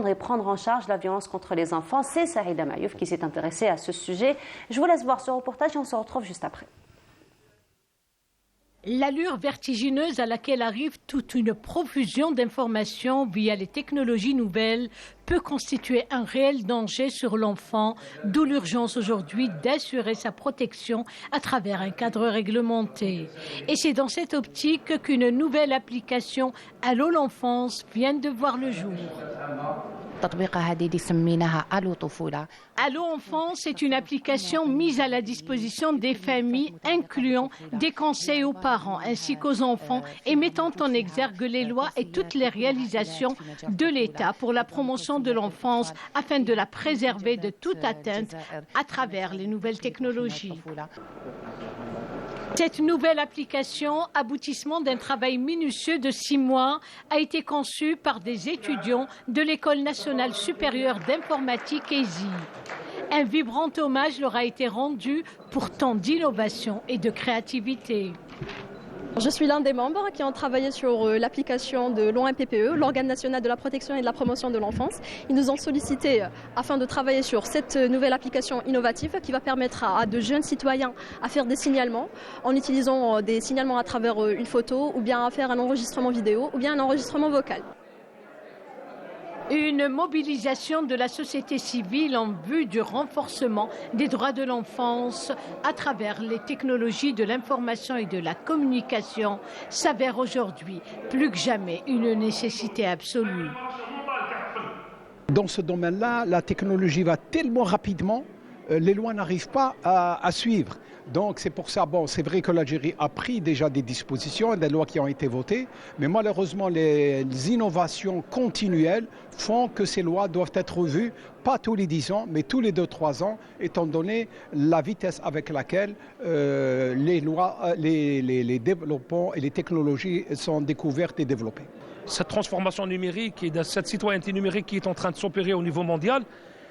et prendre en charge la violence contre les enfants. C'est Saïda Mayouf qui s'est intéressée à ce sujet. Je vous laisse voir ce reportage et on se retrouve juste après.
L'allure vertigineuse à laquelle arrive toute une profusion d'informations via les technologies nouvelles peut constituer un réel danger sur l'enfant, d'où l'urgence aujourd'hui d'assurer sa protection à travers un cadre réglementé. Et c'est dans cette optique qu'une nouvelle application Allo l'enfance vient de voir le jour. Allo Enfance est une application mise à la disposition des familles incluant des conseils aux parents ainsi qu'aux enfants et mettant en exergue les lois et toutes les réalisations de l'État pour la promotion de l'enfance afin de la préserver de toute atteinte à travers les nouvelles technologies. Cette nouvelle application, aboutissement d'un travail minutieux de 6 mois, a été conçue par des étudiants de l'École nationale supérieure d'informatique ESI. Un vibrant hommage leur a été rendu pour tant d'innovation et de créativité.
Je suis l'un des membres qui ont travaillé sur l'application de l'ONPPE, l'organe national de la protection et de la promotion de l'enfance. Ils nous ont sollicité afin de travailler sur cette nouvelle application innovative qui va permettre à de jeunes citoyens à faire des signalements en utilisant des signalements à travers une photo ou bien à faire un enregistrement vidéo ou bien un enregistrement vocal.
Une mobilisation de la société civile en vue du renforcement des droits de l'enfance à travers les technologies de l'information et de la communication s'avère aujourd'hui plus que jamais une nécessité absolue.
Dans ce domaine-là, la technologie va tellement rapidement les lois n'arrivent pas à suivre. Donc c'est pour ça, bon, c'est vrai que l'Algérie a pris déjà des dispositions, des lois qui ont été votées, mais malheureusement les innovations continuelles font que ces lois doivent être revues, pas tous les 10 ans, mais tous les 2-3 ans, étant donné la vitesse avec laquelle les lois, les développements et les technologies sont découvertes et développées.
Cette transformation numérique et cette citoyenneté numérique qui est en train de s'opérer au niveau mondial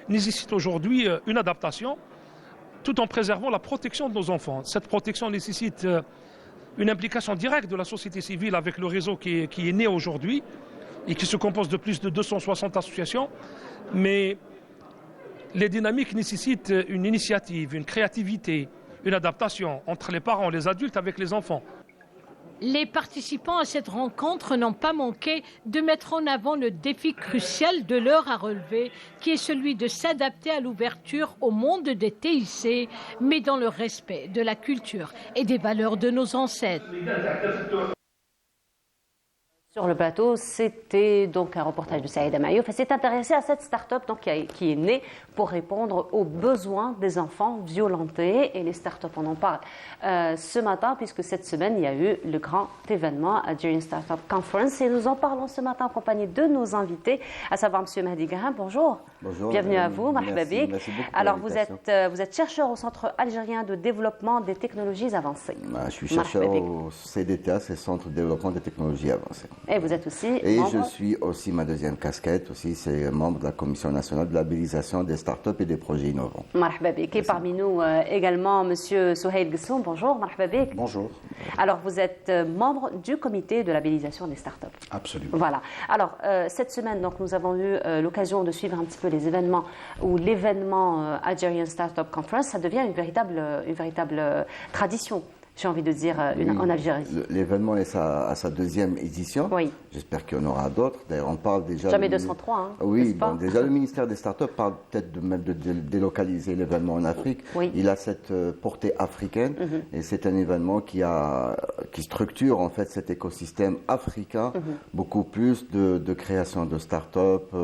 nécessite aujourd'hui une adaptation, tout en préservant la protection de nos enfants. Cette protection nécessite une implication directe de la société civile avec le réseau qui est né aujourd'hui et qui se compose de plus de 260 associations. Mais les dynamiques nécessitent une initiative, une créativité, une adaptation entre les parents, les adultes avec les enfants.
Les participants à cette rencontre n'ont pas manqué de mettre en avant le défi crucial de l'heure à relever, qui est celui de s'adapter à l'ouverture au monde des TIC, mais dans le respect de la culture et des valeurs de nos ancêtres.
Sur le plateau, c'était donc un reportage de Saïda Mayouf. Elle s'est intéressée à cette start-up donc, qui est née pour répondre aux besoins des enfants violentés. Et les start-up, on en parle ce matin, puisque cette semaine, il y a eu le grand événement Algerian Startup Conference. Et nous en parlons ce matin en compagnie de nos invités, à savoir M. Mahdi Graham. Bonjour.
Bonjour.
Bienvenue à vous,
Merci beaucoup.
Alors, vous êtes chercheur au Centre algérien de développement des technologies avancées.
Je suis chercheur au CDTA, c'est le Centre de développement des technologies avancées.
Et vous êtes aussi
Et
membre...
je suis aussi, ma deuxième casquette, aussi, c'est membre de la Commission nationale de labellisation des startups et des projets innovants.
Marhaba bik. Et parmi nous également, M. Souhail Gessoum. Bonjour, marhaba bik.
Bonjour.
Alors, vous êtes membre du comité de labellisation des startups.
Absolument.
Voilà. Alors, cette semaine, donc, nous avons eu l'occasion de suivre un petit peu les événements, ou l'événement Algerian Startup Conference, ça devient une véritable tradition. J'ai envie de dire, en Algérie.
L'événement est à sa deuxième édition.
Oui.
J'espère qu'il y en aura d'autres. D'ailleurs, on parle déjà...
Jamais 203, hein,
oui, bon, déjà le ministère des startups parle peut-être même de délocaliser l'événement en Afrique.
Oui.
Il a cette portée africaine et c'est un événement qui structure en fait cet écosystème africain, beaucoup plus de création de startups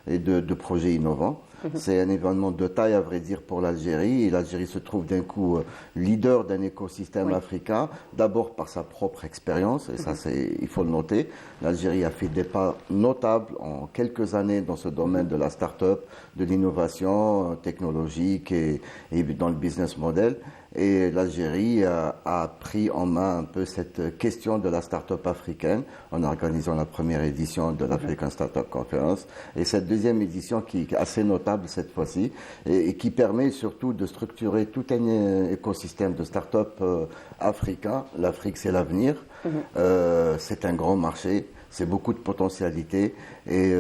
et de projets innovants. C'est un événement de taille, à vrai dire, pour l'Algérie. Et l'Algérie se trouve d'un coup leader d'un écosystème africain, d'abord par sa propre expérience, et ça, il faut le noter. L'Algérie a fait des pas notables en quelques années dans ce domaine de la start-up, de l'innovation technologique et dans le business model. Et l'Algérie a pris en main un peu cette question de la start-up africaine en organisant la première édition de l'African Startup Conference et cette deuxième édition qui est assez notable cette fois-ci et qui permet surtout de structurer tout un écosystème de start-up africain. L'Afrique, c'est l'avenir. C'est un grand marché. C'est beaucoup de potentialités et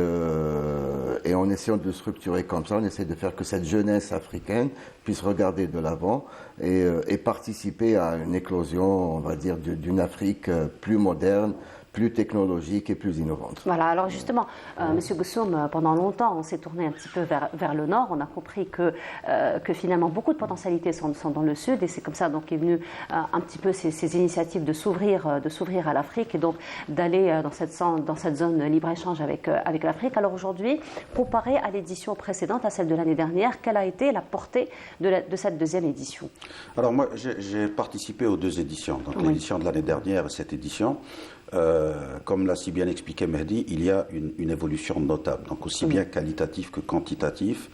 en essayant de structurer comme ça, on essaie de faire que cette jeunesse africaine puisse regarder de l'avant et participer à une éclosion, on va dire, d'une Afrique plus moderne, plus technologique et plus innovante.
Voilà, alors justement, Monsieur Gessoum, pendant longtemps, on s'est tourné un petit peu vers le nord. On a compris que finalement, beaucoup de potentialités sont dans le sud, et c'est comme ça donc est venu un petit peu ces initiatives de s'ouvrir à l'Afrique et donc d'aller dans cette zone libre-échange avec l'Afrique. Alors aujourd'hui, comparé à l'édition précédente, à celle de l'année dernière, quelle a été la portée de cette deuxième édition?
Alors moi, j'ai participé aux deux éditions, donc l'édition de l'année dernière et cette édition. Comme l'a si bien expliqué Mehdi, il y a une évolution notable, donc aussi bien qualitatif que quantitatif.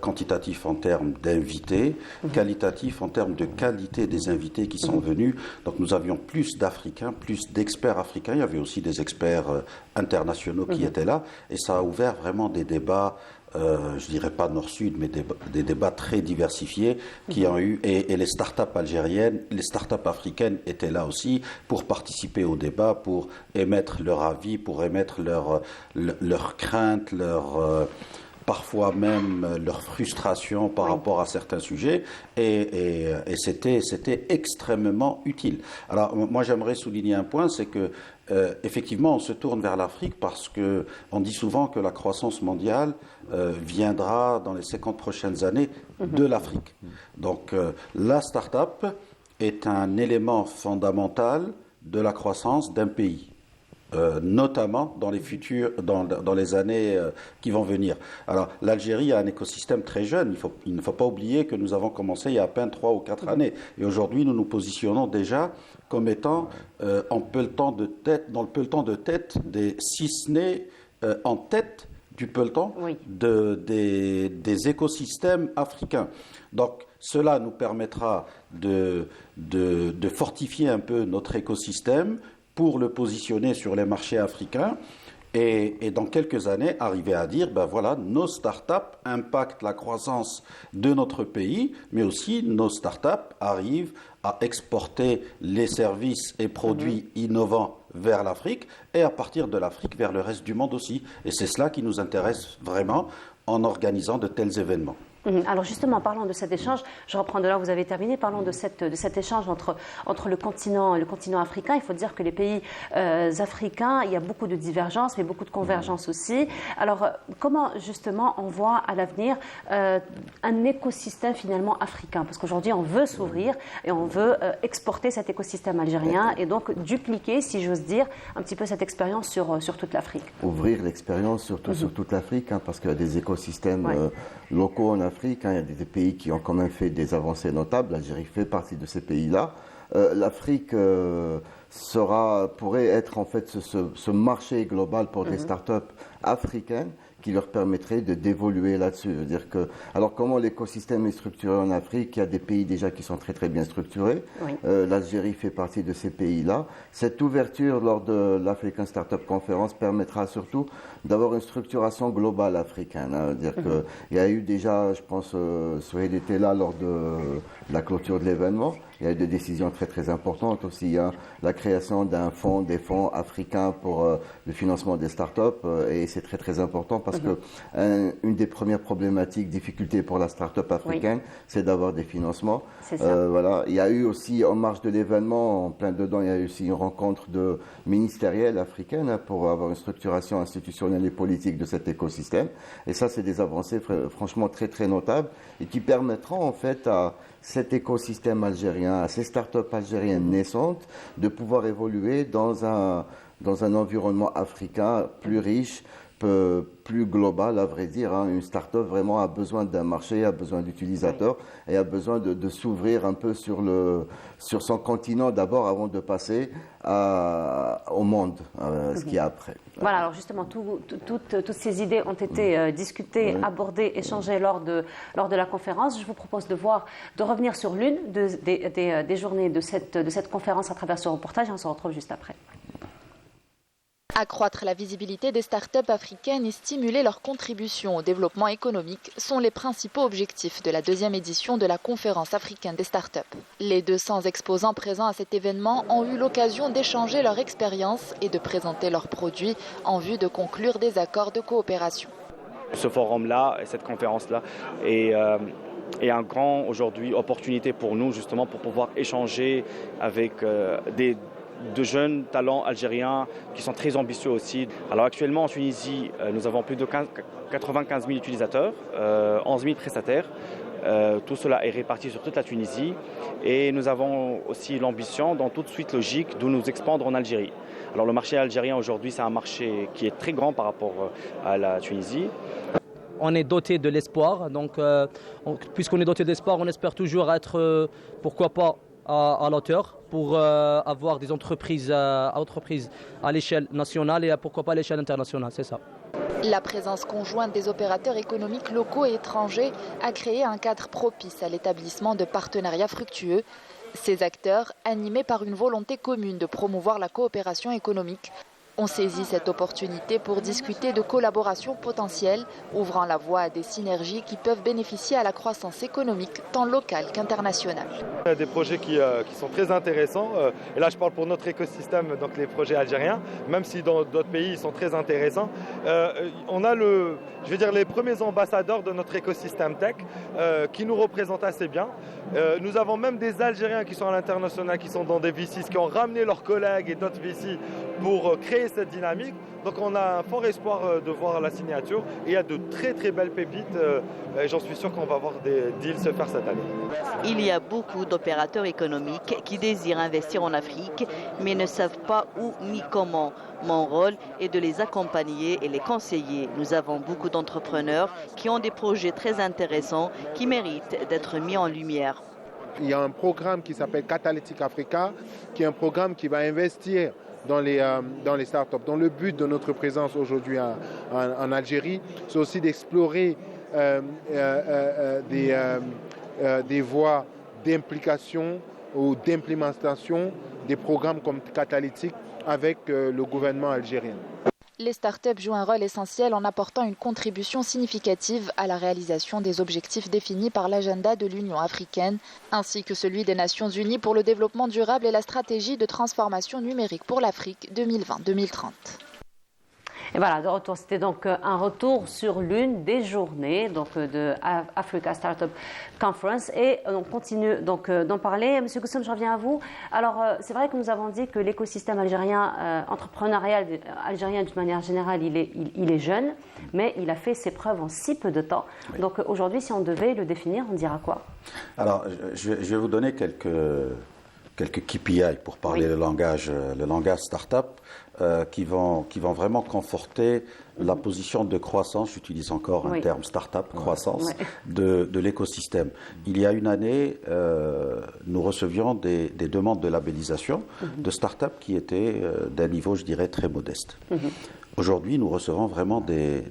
Quantitatif en termes d'invités, qualitatif en termes de qualité des invités qui sont venus. Donc nous avions plus d'Africains, plus d'experts africains. Il y avait aussi des experts internationaux qui étaient là, et ça a ouvert vraiment des débats. Je dirais pas nord-sud, mais des débats très diversifiés qui ont eu, et les startups algériennes, les startups africaines étaient là aussi pour participer au débat, pour émettre leur avis, pour émettre leurs craintes, parfois même leur frustration par rapport à certains sujets, et c'était extrêmement utile. Alors moi j'aimerais souligner un point, c'est que effectivement on se tourne vers l'Afrique parce que on dit souvent que la croissance mondiale viendra dans les 50 prochaines années de l'Afrique. Donc la start-up est un élément fondamental de la croissance d'un pays. notamment dans les années qui vont venir. Alors, l'Algérie a un écosystème très jeune. Il ne faut pas oublier que nous avons commencé il y a à peine 3 ou 4 années. Et aujourd'hui, nous nous positionnons déjà comme étant dans le peloton de tête des 6 nés en tête du peloton des écosystèmes africains. Donc, cela nous permettra de fortifier un peu notre écosystème pour le positionner sur les marchés africains et dans quelques années arriver à dire, ben voilà, nos startups impactent la croissance de notre pays, mais aussi nos startups arrivent à exporter les services et produits innovants vers l'Afrique et à partir de l'Afrique vers le reste du monde aussi. Et c'est cela qui nous intéresse vraiment en organisant de tels événements.
Alors justement, parlons de cet échange, je reprends de là où vous avez terminé, parlons de cet échange entre le continent africain. Il faut dire que les pays africains, il y a beaucoup de divergences, mais beaucoup de convergences aussi. Alors comment justement on voit à l'avenir un écosystème finalement africain? Parce qu'aujourd'hui on veut s'ouvrir et on veut exporter cet écosystème algérien et donc dupliquer, si j'ose dire, un petit peu cette expérience sur toute l'Afrique.
Ouvrir l'expérience surtout sur toute l'Afrique, parce qu'il y a des écosystèmes locaux en Afrique, il y a des pays qui ont quand même fait des avancées notables. L'Algérie fait partie de ces pays-là. L'Afrique pourrait être en fait ce marché global pour des startups africaines qui leur permettrait d'évoluer là-dessus. C'est-à-dire que, alors comment l'écosystème est structuré en Afrique? Il y a des pays déjà qui sont très très bien structurés. L'Algérie fait partie de ces pays-là. Cette ouverture lors de l'African Startup Conference permettra surtout d'avoir une structuration globale africaine. C'est-à-dire qu'il y a eu déjà, je pense, Souhail était là lors de la clôture de l'événement. Il y a eu des décisions très très importantes aussi. Il y a la création des fonds africains pour le financement des startups et c'est très très important parce que une des premières problématiques, difficultés pour la startup africaine, c'est d'avoir des financements. Voilà. Il y a eu aussi en marge de l'événement, en plein dedans, il y a eu aussi une rencontre ministérielle africaine pour avoir une structuration institutionnelle et politique de cet écosystème. Et ça, c'est des avancées franchement très très notables et qui permettront en fait à cet écosystème algérien, à ces startups algériennes naissantes, de pouvoir évoluer dans un environnement africain plus riche, plus global, à vrai dire. Une start-up vraiment a besoin d'un marché, a besoin d'utilisateurs et a besoin de s'ouvrir un peu sur son continent d'abord avant de passer au monde, ce qu'il y a après.
Voilà, alors justement, toutes ces idées ont été discutées, abordées, échangées lors de la conférence. Je vous propose de revenir sur l'une des journées de cette conférence à travers ce reportage et on se retrouve juste après.
Accroître la visibilité des startups africaines et stimuler leur contribution au développement économique sont les principaux objectifs de la 2e édition de la conférence africaine des startups. Les 200 exposants présents à cet événement ont eu l'occasion d'échanger leur expérience et de présenter leurs produits en vue de conclure des accords de coopération.
Ce forum-là et cette conférence-là est un grand aujourd'hui opportunité pour nous justement pour pouvoir échanger avec de jeunes talents algériens qui sont très ambitieux aussi. Alors actuellement en Tunisie, nous avons plus de 95 000 utilisateurs, 11 000 prestataires. Tout cela est réparti sur toute la Tunisie et nous avons aussi l'ambition, dans toute suite logique, de nous expandre en Algérie. Alors le marché algérien aujourd'hui, c'est un marché qui est très grand par rapport à la Tunisie.
On est doté de l'espoir, donc puisqu'on est doté d'espoir, on espère toujours être, pourquoi pas, à l'auteur pour avoir des entreprises à l'échelle nationale et pourquoi pas à l'échelle internationale, c'est ça.
La présence conjointe des opérateurs économiques locaux et étrangers a créé un cadre propice à l'établissement de partenariats fructueux. Ces acteurs, animés par une volonté commune de promouvoir la coopération économique, ont saisi cette opportunité pour discuter de collaborations potentielles, ouvrant la voie à des synergies qui peuvent bénéficier à la croissance économique tant locale qu'internationale.
Il y a des projets qui sont très intéressants. Et là, je parle pour notre écosystème, donc les projets algériens, même si dans d'autres pays, ils sont très intéressants. On a les premiers ambassadeurs de notre écosystème tech qui nous représentent assez bien. Nous avons même des Algériens qui sont à l'international, qui sont dans des VCs, qui ont ramené leurs collègues et d'autres VCs pour créer cette dynamique. Donc on a un fort espoir de voir la signature et il y a de très très belles pépites et j'en suis sûr qu'on va voir des deals se faire cette année.
Il y a beaucoup d'opérateurs économiques qui désirent investir en Afrique mais ne savent pas où ni comment. Mon rôle est de les accompagner et les conseiller. Nous avons beaucoup d'entrepreneurs qui ont des projets très intéressants qui méritent d'être mis en lumière.
Il y a un programme qui s'appelle Catalytic Africa, qui est un programme qui va investir dans les startups. Donc le but de notre présence aujourd'hui en Algérie, c'est aussi d'explorer des voies d'implication ou d'implémentation des programmes comme Catalytic avec le gouvernement algérien.
Les startups jouent un rôle essentiel en apportant une contribution significative à la réalisation des objectifs définis par l'agenda de l'Union africaine, ainsi que celui des Nations unies pour le développement durable et la stratégie de transformation numérique pour l'Afrique 2020-2030.
Et voilà, de retour, c'était donc un retour sur l'une des journées de Africa Startup Conference. Et on continue donc d'en parler. Monsieur Goussoum, je reviens à vous. Alors, c'est vrai que nous avons dit que l'écosystème algérien, entrepreneurial algérien d'une manière générale, il est jeune, mais il a fait ses preuves en si peu de temps. Oui. Donc aujourd'hui, si on devait le définir, on dira quoi?
Alors, je vais vous donner quelques KPI pour parler le langage start-up. Qui vont vraiment conforter la position de croissance, j'utilise encore un terme start-up, croissance, de l'écosystème. Il y a une année, nous recevions des demandes de labellisation de start-up qui étaient d'un niveau, je dirais, très modeste. Aujourd'hui, nous recevons vraiment des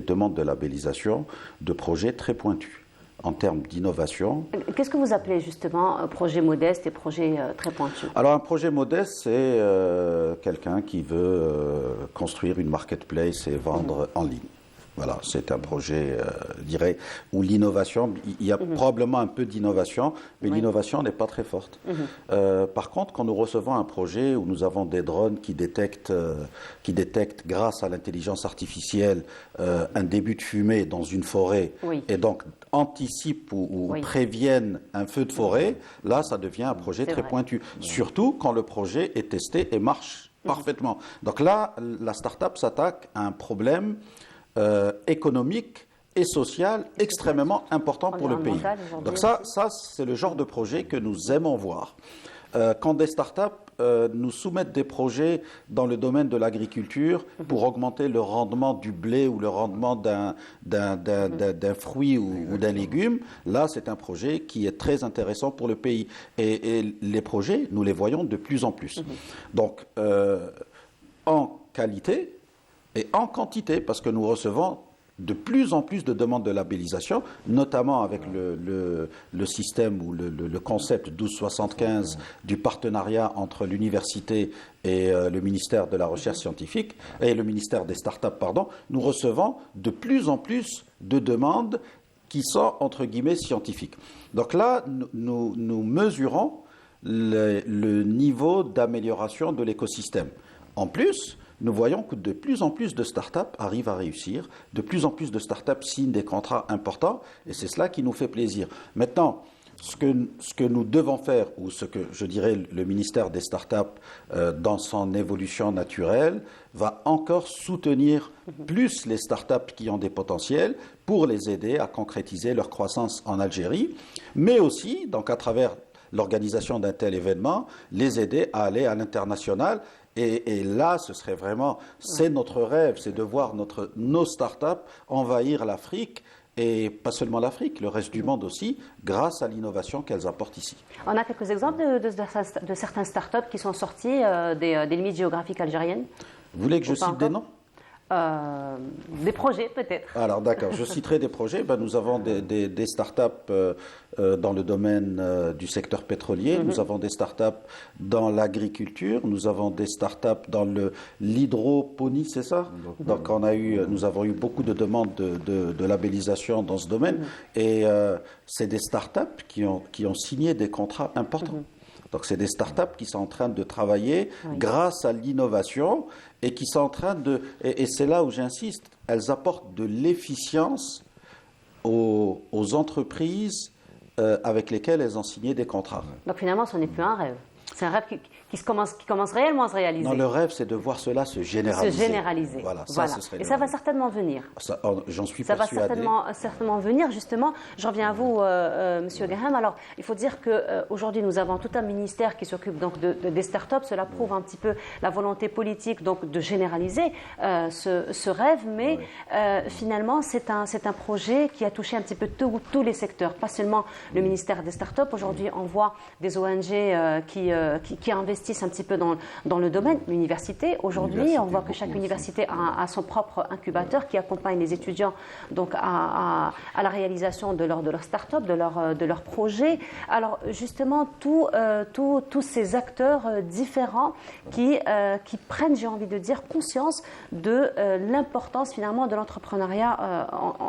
demandes de labellisation de projets très pointus en termes d'innovation.
Qu'est-ce que vous appelez justement projet modeste et projet très pointu?
Alors un projet modeste, c'est quelqu'un qui veut construire une marketplace et vendre en ligne. Voilà, c'est un projet, je dirais, où l'innovation, il y a probablement un peu d'innovation, mais l'innovation n'est pas très forte. Par contre, quand nous recevons un projet où nous avons des drones qui détectent grâce à l'intelligence artificielle un début de fumée dans une forêt et donc anticipent ou préviennent un feu de forêt, là, ça devient un projet très pointu. Surtout quand le projet est testé et marche parfaitement. Donc là, la start-up s'attaque à un problème économique et social extrêmement important pour le pays. Donc ça c'est le genre de projet que nous aimons voir. Quand des startups nous soumettent des projets dans le domaine de l'agriculture pour augmenter le rendement du blé ou le rendement d'un fruit ou d'un légume, là c'est un projet qui est très intéressant pour le pays. Et les projets, nous les voyons de plus en plus. Donc en qualité et en quantité, parce que nous recevons de plus en plus de demandes de labellisation, notamment avec le système ou le concept 1275 du partenariat entre l'université et le ministère de la Recherche scientifique, et le ministère des startups, pardon, nous recevons de plus en plus de demandes qui sont, entre guillemets, scientifiques. Donc là, nous mesurons le niveau d'amélioration de l'écosystème. En plus, nous voyons que de plus en plus de startups arrivent à réussir, de plus en plus de startups signent des contrats importants, et c'est cela qui nous fait plaisir. Maintenant, ce que nous devons faire, ou ce que je dirais le ministère des startups dans son évolution naturelle, va encore soutenir plus les startups qui ont des potentiels pour les aider à concrétiser leur croissance en Algérie, mais aussi, donc à travers l'organisation d'un tel événement, les aider à aller à l'international. Et là, ce serait vraiment, c'est notre rêve, c'est de voir nos startups envahir l'Afrique, et pas seulement l'Afrique, le reste du monde aussi, grâce à l'innovation qu'elles apportent ici.
On a quelques exemples de certaines startups qui sont sorties des limites géographiques algériennes.
Vous voulez que je cite des noms ?
Des projets peut-être.
Alors d'accord, je citerai des projets. Nous avons des startups dans le domaine du secteur pétrolier, nous avons des startups dans l'agriculture, nous avons des startups dans l'hydroponie, c'est ça? Donc nous avons eu beaucoup de demandes de labellisation dans ce domaine, et c'est des startups qui ont signé des contrats importants. Donc c'est des startups qui sont en train de travailler grâce à l'innovation et qui sont en train et c'est là où j'insiste, elles apportent de l'efficience aux entreprises avec lesquelles elles ont signé des contrats.
Donc finalement, ce n'est plus un rêve. C'est un rêve qui commence réellement à se réaliser.
Non, le rêve, c'est de voir cela se généraliser.
Voilà.
Ce serait
Et ça va certainement venir.
J'en suis
Ça
persuadé.
va certainement venir, justement. Je reviens à vous, Monsieur Graham. Alors, il faut dire qu'aujourd'hui, nous avons tout un ministère qui s'occupe donc des startups. Cela prouve un petit peu la volonté politique donc, de généraliser ce rêve. Mais finalement, c'est un projet qui a touché un petit peu tous les secteurs, pas seulement le ministère des startups. Aujourd'hui, on voit des ONG qui investissent un petit peu dans le domaine. L'université, aujourd'hui, on voit que chaque université a son propre incubateur qui accompagne les étudiants donc à la réalisation de leur start-up, de leur projet. Alors justement, tous ces acteurs différents qui prennent, j'ai envie de dire, conscience de l'importance finalement de l'entrepreneuriat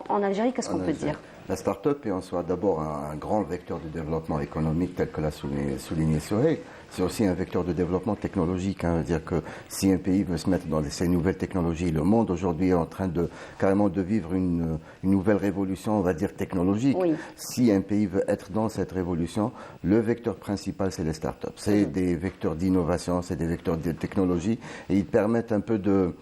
en Algérie. Qu'est-ce qu'on peut dire ?
La start-up est en soi d'abord un grand vecteur de développement économique tel que l'a souligné Soheil. C'est aussi un vecteur de développement technologique. C'est-à-dire que si un pays veut se mettre dans ces nouvelles technologies, le monde aujourd'hui est en train carrément de vivre une nouvelle révolution, on va dire, technologique. Oui. Si un pays veut être dans cette révolution, le vecteur principal, c'est les start-up. C'est des vecteurs d'innovation, c'est des vecteurs de technologie et ils permettent un peu de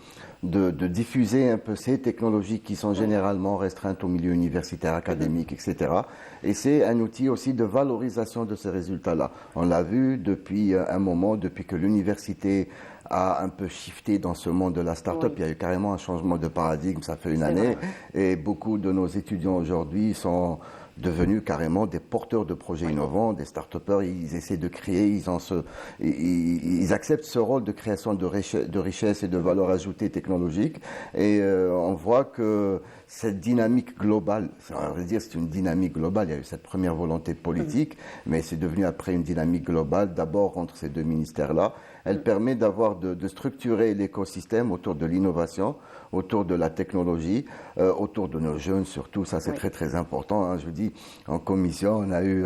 diffuser un peu ces technologies qui sont généralement restreintes au milieu universitaire, académique, etc. Et c'est un outil aussi de valorisation de ces résultats-là. On l'a vu depuis un moment, depuis que l'université a un peu shifté dans ce monde de la start-up. Il y a eu carrément un changement de paradigme, ça fait une année. Et beaucoup de nos étudiants aujourd'hui sont devenus carrément des porteurs de projets innovants, des start-upers. Ils essaient de créer, ils acceptent ce rôle de création de richesse et de valeur ajoutée technologique. Et on voit que cette dynamique globale, on va dire c'est une dynamique globale, il y a eu cette première volonté politique, mais c'est devenu après une dynamique globale, d'abord entre ces deux ministères-là. Elle permet de structurer l'écosystème autour de l'innovation, autour de la technologie, autour de nos jeunes surtout. Ça, c'est très, très important. Je vous dis, en commission, on a eu...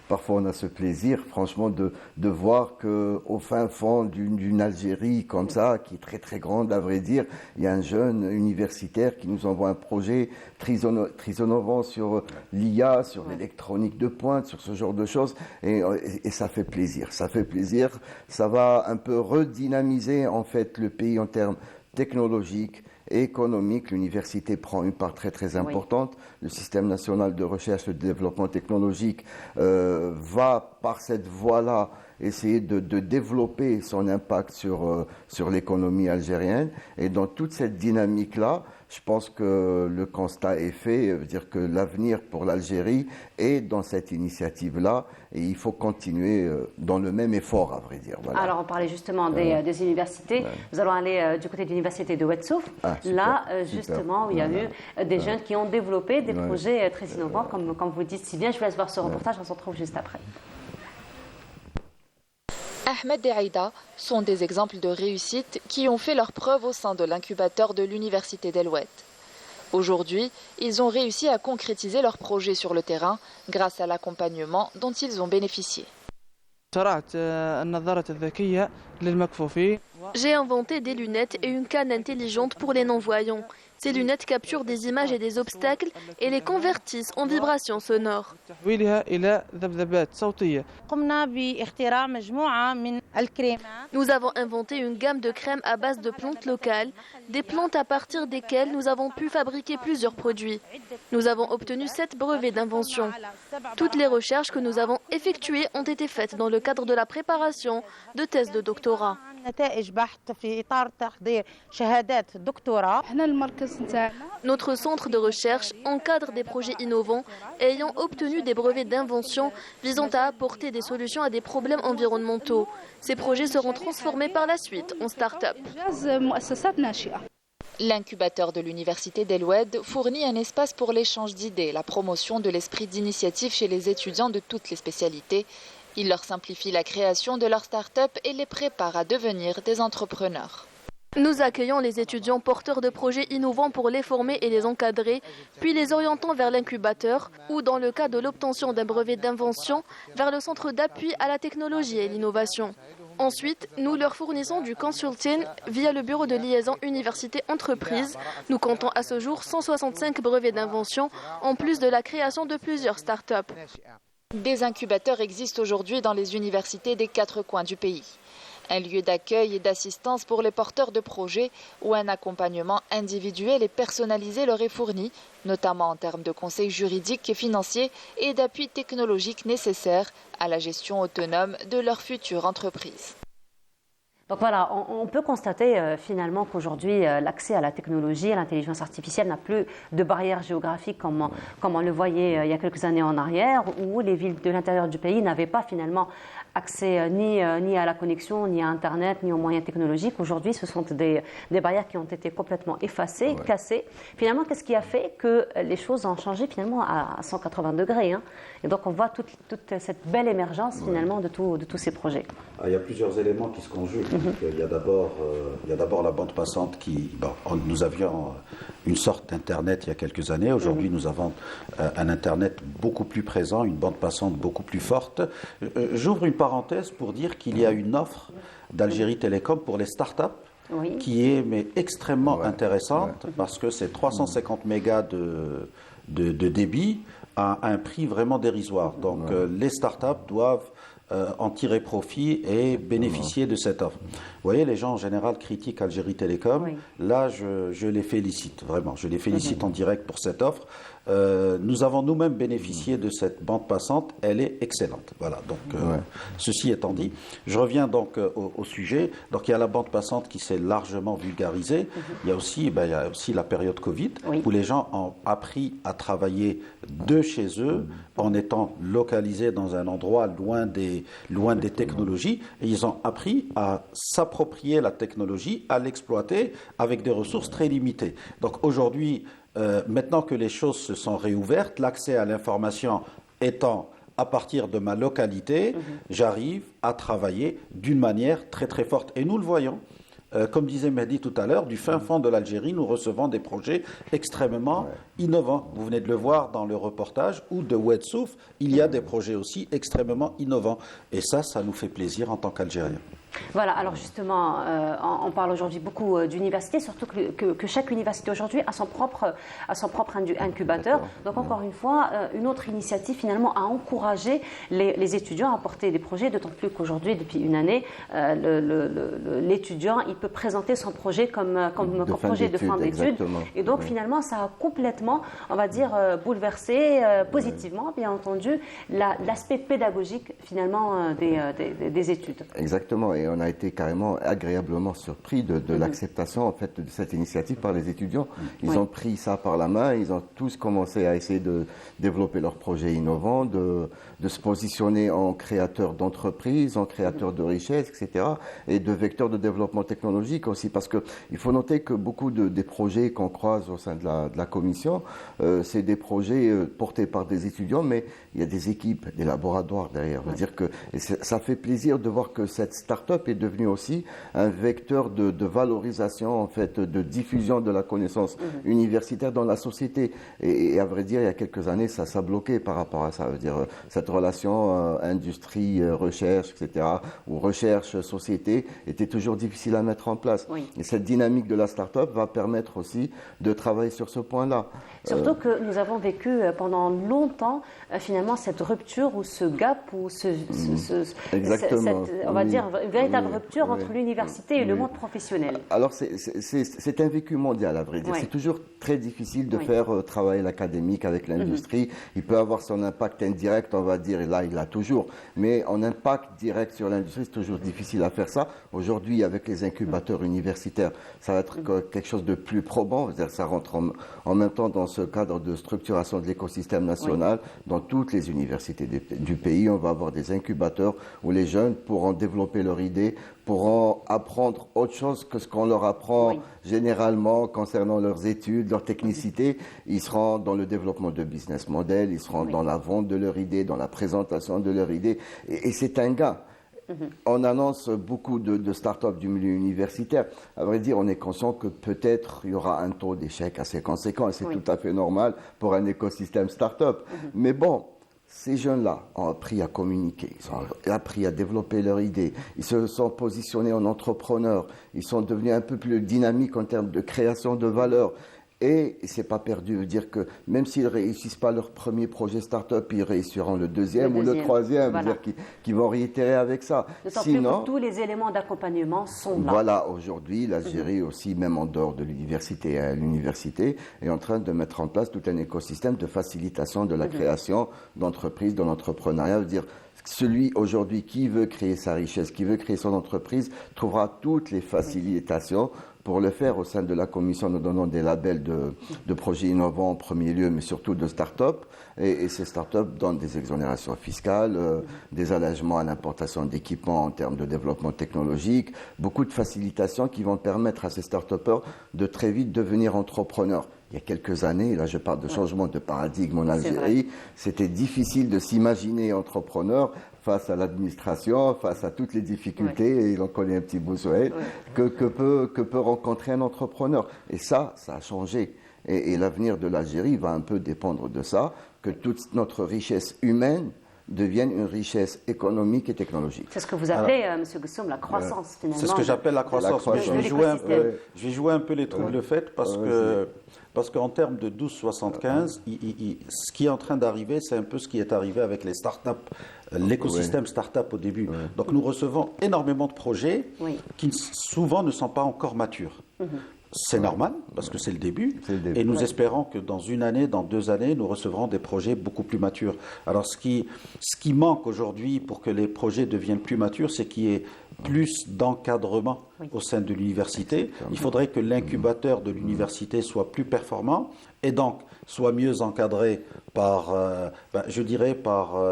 Parfois, on a ce plaisir, franchement, de voir qu'au fin fond d'une Algérie comme ça, qui est très, très grande, à vrai dire, il y a un jeune universitaire qui nous envoie un projet très innovant sur l'IA, sur l'électronique de pointe, sur ce genre de choses. Et ça fait plaisir. Ça fait plaisir. Ça va un peu redynamiser, en fait, le pays en termes technologiques, économique. L'université prend une part très très importante. Le système national de recherche et de développement technologique va par cette voie-là essayer de développer son impact sur l'économie algérienne. Et dans toute cette dynamique-là, je pense que le constat est fait, dire que l'avenir pour l'Algérie est dans cette initiative-là et il faut continuer dans le même effort, à vrai dire. Voilà.
Alors, on parlait justement des universités. Nous allons aller du côté de l'université de Ouadsouf. Là, justement, où il y a eu des jeunes qui ont développé des projets très innovants, comme vous dites si bien. Je vous laisse voir ce reportage, on se retrouve juste après.
Ahmed et Aïda sont des exemples de réussite qui ont fait leurs preuves au sein de l'incubateur de l'université d'El Oued. Aujourd'hui, ils ont réussi à concrétiser leurs projets sur le terrain grâce à l'accompagnement dont ils ont bénéficié.
J'ai inventé des lunettes et une canne intelligente pour les non-voyants. Ces lunettes capturent des images et des obstacles et les convertissent en vibrations sonores. Nous avons inventé une gamme de crèmes à base de plantes locales, des plantes à partir desquelles nous avons pu fabriquer plusieurs produits. Nous avons obtenu 7 brevets d'invention. Toutes les recherches que nous avons effectuées ont été faites dans le cadre de la préparation de thèses de doctorat. Notre centre de recherche encadre des projets innovants ayant obtenu des brevets d'invention visant à apporter des solutions à des problèmes environnementaux. Ces projets seront transformés par la suite en start-up.
L'incubateur de l'université d'El Oued fournit un espace pour l'échange d'idées, la promotion de l'esprit d'initiative chez les étudiants de toutes les spécialités. Il leur simplifie la création de leur start-up et les prépare à devenir des entrepreneurs.
Nous accueillons les étudiants porteurs de projets innovants pour les former et les encadrer, puis les orientons vers l'incubateur ou, dans le cas de l'obtention d'un brevet d'invention, vers le centre d'appui à la technologie et l'innovation. Ensuite, nous leur fournissons du consulting via le bureau de liaison université-entreprise. Nous comptons à ce jour 165 brevets d'invention, en plus de la création de plusieurs start-up.
Des incubateurs existent aujourd'hui dans les universités des 4 coins du pays. Un lieu d'accueil et d'assistance pour les porteurs de projets où un accompagnement individuel et personnalisé leur est fourni, notamment en termes de conseils juridiques et financiers et d'appui technologique nécessaires à la gestion autonome de leur future entreprise.
Donc voilà, on peut constater finalement qu'aujourd'hui, l'accès à la technologie, à l'intelligence artificielle n'a plus de barrières géographiques comme on le voyait il y a quelques années en arrière, où les villes de l'intérieur du pays n'avaient pas finalement accès ni à la connexion, ni à Internet, ni aux moyens technologiques. Aujourd'hui, ce sont des barrières qui ont été complètement effacées, cassées. Finalement, qu'est-ce qui a fait que les choses ont changé finalement à 180 degrés, hein? Et donc, on voit toute cette belle émergence finalement de tous ces projets.
Il y a plusieurs éléments qui se conjuguent. Il y a d'abord la bande passante qui... nous avions une sorte d'Internet il y a quelques années. Aujourd'hui, nous avons un Internet beaucoup plus présent, une bande passante beaucoup plus forte. J'ouvre une parenthèse pour dire qu'il y a une offre d'Algérie Télécom pour les startups qui est extrêmement intéressante parce que c'est 350 mégas de débit à un prix vraiment dérisoire. Donc les startups doivent en tirer profit et bénéficier de cette offre. Vous voyez, les gens en général critiquent Algérie Télécom. Là, je les félicite, vraiment. Je les félicite en direct pour cette offre. Nous avons nous-mêmes bénéficié de cette bande passante. Elle est excellente. Voilà, donc ceci étant dit, je reviens donc au sujet. Donc il y a la bande passante qui s'est largement vulgarisée. Il y a aussi la période Covid où les gens ont appris à travailler de chez eux en étant localisés dans un endroit loin des technologies. Et ils ont appris à s'approprier la technologie, à l'exploiter avec des ressources très limitées. Donc aujourd'hui, maintenant que les choses se sont réouvertes, l'accès à l'information étant à partir de ma localité, j'arrive à travailler d'une manière très très forte. Et nous le voyons. Comme disait Mehdi tout à l'heure, du fin fond de l'Algérie, nous recevons des projets extrêmement innovants. Vous venez de le voir dans le reportage, ou de Ouedsouf, il y a des projets aussi extrêmement innovants. Et ça nous fait plaisir en tant qu'Algériens.
Voilà, alors justement, on parle aujourd'hui beaucoup d'universités, surtout que chaque université aujourd'hui a son propre incubateur. Donc encore une fois, une autre initiative finalement à encourager les étudiants à porter des projets, d'autant plus qu'aujourd'hui, depuis une année, l'étudiant, il peut présenter son projet comme projet de fin d'études. Et donc finalement, ça a complètement, on va dire, bouleversé positivement, bien entendu, l'aspect pédagogique finalement des études.
Exactement. Et on a été carrément agréablement surpris de l'acceptation en fait de cette initiative par les étudiants. Ils ont pris ça par la main, ils ont tous commencé à essayer de développer leurs projets innovants, de se positionner en créateurs d'entreprises, en créateurs de richesses, etc. et de vecteurs de développement technologique aussi, parce qu'il faut noter que beaucoup des projets qu'on croise au sein de la commission, c'est des projets portés par des étudiants, mais il y a des équipes, des laboratoires derrière. C'est-à-dire que ça fait plaisir de voir que cette start-up est devenue aussi un vecteur de valorisation, en fait, de diffusion de la connaissance universitaire dans la société. Et à vrai dire, il y a quelques années, ça bloquait par rapport à ça. Je veux dire, cette relation industrie-recherche, etc., ou recherche-société, était toujours difficile à mettre en place. Et cette dynamique de la start-up va permettre aussi de travailler sur ce point-là.
Surtout que nous avons vécu pendant longtemps, finalement, cette rupture ou ce gap, ou on va dire, une véritable rupture entre l'université et le monde professionnel.
Alors, c'est un vécu mondial, à vrai dire. C'est toujours très difficile de faire travailler l'académique avec l'industrie. Il peut avoir son impact indirect, on va dire, et là, il l'a toujours. Mais en impact direct sur l'industrie, c'est toujours difficile à faire ça. Aujourd'hui, avec les incubateurs universitaires, ça va être quelque chose de plus probant. C'est-à-dire, ça rentre en même temps dans ce cadre de structuration de l'écosystème national. Dans toutes les universités du pays, on va avoir des incubateurs où les jeunes pourront développer leur idée, pourront apprendre autre chose que ce qu'on leur apprend généralement concernant leurs études, leur technicité. Ils seront dans le développement de business model, ils seront dans la vente de leur idée, dans la présentation de leur idée. Et c'est un gain. On annonce beaucoup de start-up du milieu universitaire. À vrai dire, on est conscient que peut-être il y aura un taux d'échec assez conséquent, et c'est tout à fait normal pour un écosystème start-up. Mais bon, ces jeunes-là ont appris à communiquer, ils ont appris à développer leurs idées, ils se sont positionnés en entrepreneurs, ils sont devenus un peu plus dynamiques en termes de création de valeur. Et c'est pas perdu. Veut dire que même s'ils réussissent pas leur premier projet start-up, ils réussiront le deuxième ou le troisième. Voilà. Veut dire qu'ils vont réitérer avec ça.
Sinon, tous les éléments d'accompagnement sont là.
Voilà, aujourd'hui, l'Algérie aussi, même en dehors de l'université, l'université est en train de mettre en place tout un écosystème de facilitation de la création d'entreprises, de l'entrepreneuriat. Veut dire celui aujourd'hui qui veut créer sa richesse, qui veut créer son entreprise, trouvera toutes les facilitations pour le faire. Au sein de la commission, nous donnons des labels de projets innovants en premier lieu, mais surtout de start-up. Et ces start-up donnent des exonérations fiscales, des allègements à l'importation d'équipements en termes de développement technologique, beaucoup de facilitations qui vont permettre à ces start-upers de très vite devenir entrepreneurs. Il y a quelques années, là je parle de changement de paradigme en Algérie, c'était difficile de s'imaginer entrepreneur face à l'administration, face à toutes les difficultés, et il en connaît un petit bout sur elle, que peut rencontrer un entrepreneur. Et ça a changé. Et l'avenir de l'Algérie va un peu dépendre de ça, que toute notre richesse humaine devienne une richesse économique et technologique.
C'est ce que vous appelez, M. Goussoum, la croissance, finalement.
C'est ce que j'appelle la croissance. Je vais jouer un peu les troubles faits parce qu'en termes de 1275, ce qui est en train d'arriver, c'est un peu ce qui est arrivé avec les startups, l'écosystème start-up au début. Donc nous recevons énormément de projets qui souvent ne sont pas encore matures. C'est normal, parce que c'est le début, et nous espérons que dans une année, dans 2 années, nous recevrons des projets beaucoup plus matures. Alors ce qui manque aujourd'hui pour que les projets deviennent plus matures, c'est qu'il y ait plus d'encadrement au sein de l'université. Il faudrait que l'incubateur de l'université soit plus performant, et donc soit mieux encadré par, par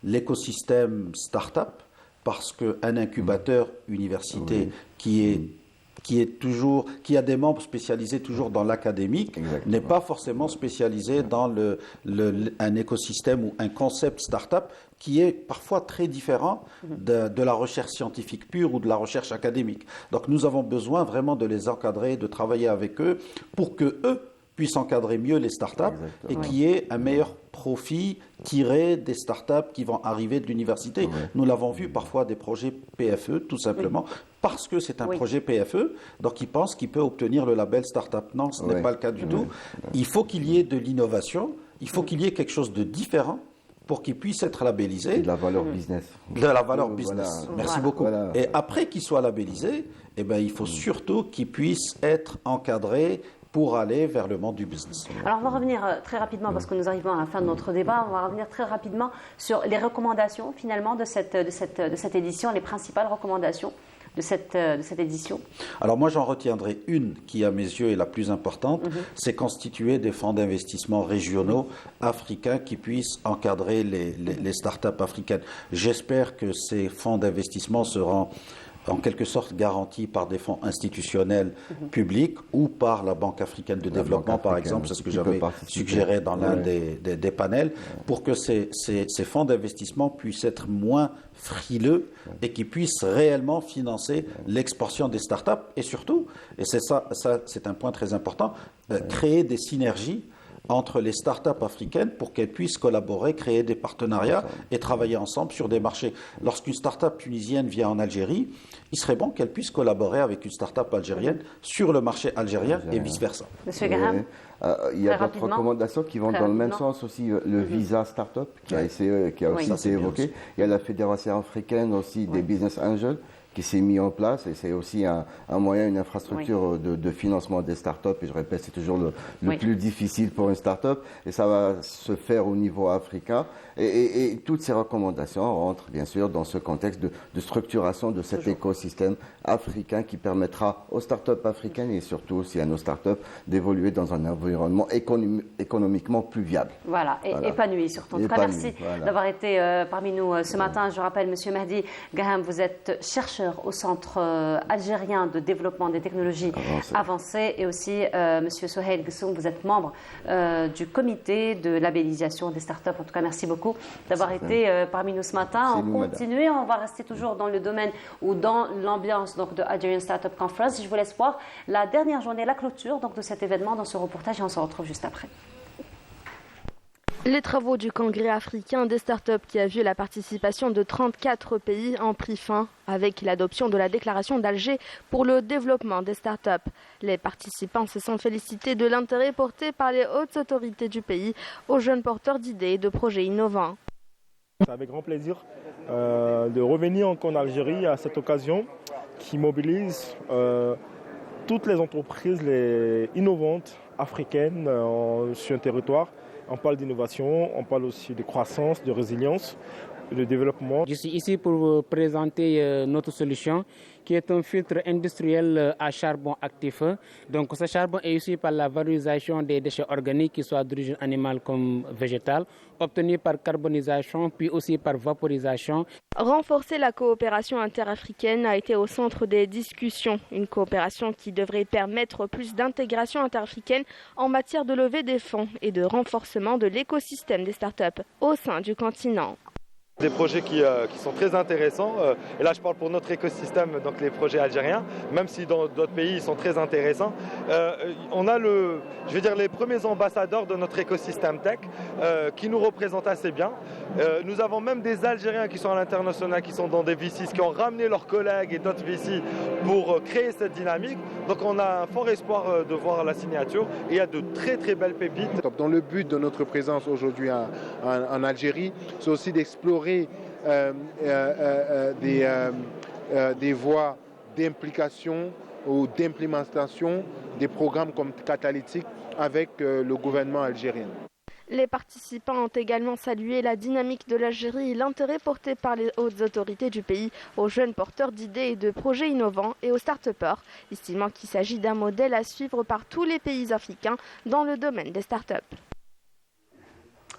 l'écosystème start-up, parce qu'un incubateur université qui a des membres spécialisés toujours dans l'académique, n'est pas forcément spécialisé dans un écosystème ou un concept start-up qui est parfois très différent de la recherche scientifique pure ou de la recherche académique. Donc nous avons besoin vraiment de les encadrer, de travailler avec eux pour que eux puissent encadrer mieux les startups et qu'il y ait un meilleur profit tiré des startups qui vont arriver de l'université. Nous l'avons vu parfois des projets PFE, tout simplement, parce que c'est un projet PFE, donc ils pensent qu'il peut obtenir le label startup. Non, ce n'est pas le cas du tout. Il faut qu'il y ait de l'innovation, il faut qu'il y ait quelque chose de différent pour qu'il puisse être labellisé.
Et de la valeur business.
De la valeur business. Merci beaucoup. Et après qu'il soit labellisé, il faut surtout qu'il puisse être encadré pour aller vers le monde du business.
Alors on va revenir très rapidement, parce que nous arrivons à la fin de notre débat, on va revenir très rapidement sur les recommandations finalement de cette édition, les principales recommandations de cette édition. Alors
moi j'en retiendrai une qui à mes yeux est la plus importante, c'est constituer des fonds d'investissement régionaux africains qui puissent encadrer les startups africaines. J'espère que ces fonds d'investissement seront en quelque sorte garantis par des fonds institutionnels publics ou par la Banque africaine de développement, par exemple, c'est ce que j'avais suggéré dans l'un des panels, pour que ces fonds d'investissement puissent être moins frileux et qui puissent réellement financer l'expansion des startups et surtout, et c'est un point très important, créer des synergies entre les startups africaines pour qu'elles puissent collaborer, créer des partenariats et travailler ensemble sur des marchés. Lorsqu'une startup tunisienne vient en Algérie, il serait bon qu'elle puisse collaborer avec une startup algérienne sur le marché algérien et vice-versa.
Monsieur Graham,
il y a d'autres recommandations qui vont dans le même sens aussi. Le visa startup qui a aussi été évoqué. Il y a la Fédération africaine aussi des business angels qui s'est mis en place, et c'est aussi un moyen, une infrastructure de financement des startups, et je répète, c'est toujours le plus difficile pour une startup, et ça va se faire au niveau africain, et toutes ces recommandations rentrent bien sûr dans ce contexte de structuration de cet écosystème africain qui permettra aux startups africaines et surtout aussi à nos startups d'évoluer dans un environnement économiquement plus viable.
Voilà, épanoui surtout. En tout cas, merci d'avoir été parmi nous ce matin. Je rappelle, Monsieur Mehdi Graham, vous êtes chercheur au Centre algérien de développement des technologies avancées, et aussi Monsieur Souheil Goussoum, vous êtes membre du comité de labellisation des startups. En tout cas, merci beaucoup d'avoir été parmi nous ce matin. On continue, on va rester toujours dans le domaine ou dans l'ambiance de Algerian Startup Conference. Je vous laisse voir la dernière journée, la clôture de cet événement dans ce reportage, et on se retrouve juste après.
Les travaux du Congrès africain des startups qui a vu la participation de 34 pays ont pris fin avec l'adoption de la déclaration d'Alger pour le développement des startups. Les participants se sont félicités de l'intérêt porté par les hautes autorités du pays aux jeunes porteurs d'idées et de projets innovants.
C'est avec grand plaisir de revenir en Algérie à cette occasion qui mobilise toutes les entreprises innovantes africaines sur un territoire. On parle d'innovation, on parle aussi de croissance, de résilience, de développement.
Je suis ici pour vous présenter notre solution qui est un filtre industriel à charbon actif. Donc ce charbon est issu par la valorisation des déchets organiques, qu'ils soient d'origine animale comme végétale, obtenu par carbonisation puis aussi par vaporisation.
Renforcer la coopération interafricaine a été au centre des discussions. Une coopération qui devrait permettre plus d'intégration interafricaine en matière de levée des fonds et de renforcement de l'écosystème des startups au sein du continent.
Des projets qui sont très intéressants. Et là, je parle pour notre écosystème, donc les projets algériens, même si dans d'autres pays, ils sont très intéressants. On a les premiers ambassadeurs de notre écosystème tech qui nous représentent assez bien. Nous avons même des Algériens qui sont à l'international, qui sont dans des VCs, qui ont ramené leurs collègues et d'autres VCs pour créer cette dynamique. Donc on a un fort espoir de voir la signature. Et il y a de très très belles pépites.
Dans le but de notre présence aujourd'hui en Algérie, c'est aussi d'explorer des voies d'implication ou d'implémentation des programmes comme Catalytic avec le gouvernement algérien.
Les participants ont également salué la dynamique de l'Algérie et l'intérêt porté par les hautes autorités du pays aux jeunes porteurs d'idées et de projets innovants et aux start-upers, estimant qu'il s'agit d'un modèle à suivre par tous les pays africains dans le domaine des start-up.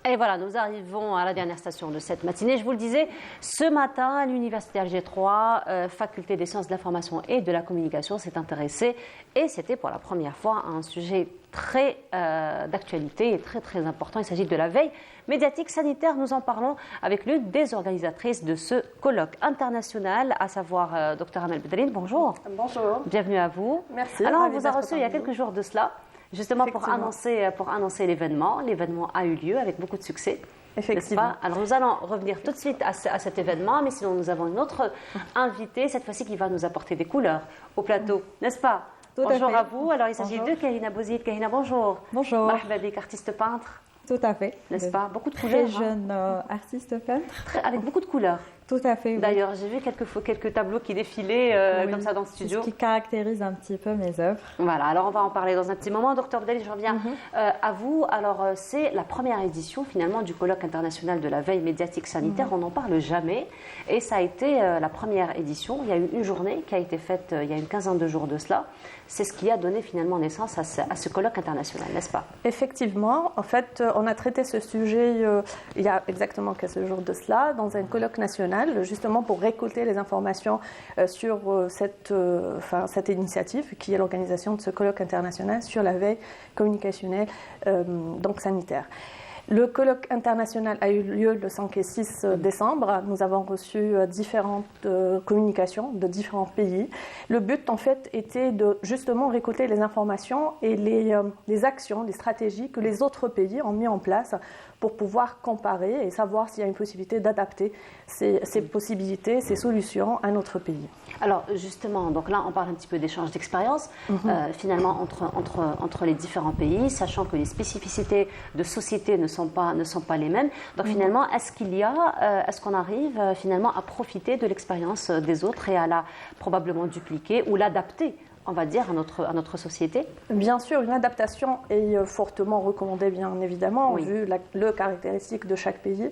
Et voilà, nous arrivons à la dernière station de cette matinée. Je vous le disais, ce matin, l'Université Alger 3, Faculté des sciences de l'information et de la communication, s'est intéressée, et c'était pour la première fois un sujet très d'actualité et très très important. Il s'agit de la veille médiatique sanitaire. Nous en parlons avec l'une des organisatrices de ce colloque international, à savoir Dr Amel Bedaline. Bonjour.
Bonjour.
Bienvenue à vous.
Merci.
Alors, on vous a reçu il y a quelques jours de cela, justement pour annoncer l'événement. L'événement a eu lieu avec beaucoup de succès.
Effectivement.
Alors nous allons revenir tout de suite à cet événement, mais sinon nous avons une autre invitée, cette fois-ci qui va nous apporter des couleurs au plateau, n'est-ce pas? Bonjour à vous. Alors il s'agit de Kahina Bouzid. Kahina, bonjour.
Bonjour.
Marhaba bik, artiste peintre.
Tout à fait.
N'est-ce pas? Beaucoup de couleurs.
Très jeune artiste peintre.
Avec beaucoup de couleurs.
Tout à fait. Oui.
D'ailleurs, j'ai vu quelques tableaux qui défilaient comme ça dans le studio.
C'est ce qui caractérise un petit peu mes œuvres.
Voilà, alors on va en parler dans un petit moment. Docteur Bedaline, je reviens à vous. Alors, c'est la première édition finalement du colloque international de la veille médiatique sanitaire. On n'en parle jamais. Et ça a été la première édition. Il y a eu une journée qui a été faite il y a une quinzaine de jours de cela. C'est ce qui a donné finalement naissance à ce colloque international, n'est-ce pas?
Effectivement. En fait, on a traité ce sujet il y a exactement 15 jours de cela dans un colloque national, justement pour récolter les informations sur cette initiative qui est l'organisation de ce colloque international sur la veille communicationnelle donc sanitaire. Le colloque international a eu lieu le 5 et 6 décembre. Nous avons reçu différentes communications de différents pays. Le but, en fait, était de justement récolter les informations et les actions, les stratégies que les autres pays ont mis en place pour pouvoir comparer et savoir s'il y a une possibilité d'adapter ces possibilités, ces solutions à notre pays.
Alors justement, donc là on parle un petit peu d'échange d'expérience finalement entre les différents pays, sachant que les spécificités de société ne sont pas les mêmes. Donc finalement, est-ce qu'on arrive finalement à profiter de l'expérience des autres et à la probablement dupliquer ou l'adapter, on va dire, à notre société?
Bien sûr, une adaptation est fortement recommandée, bien évidemment, vu le caractéristique de chaque pays.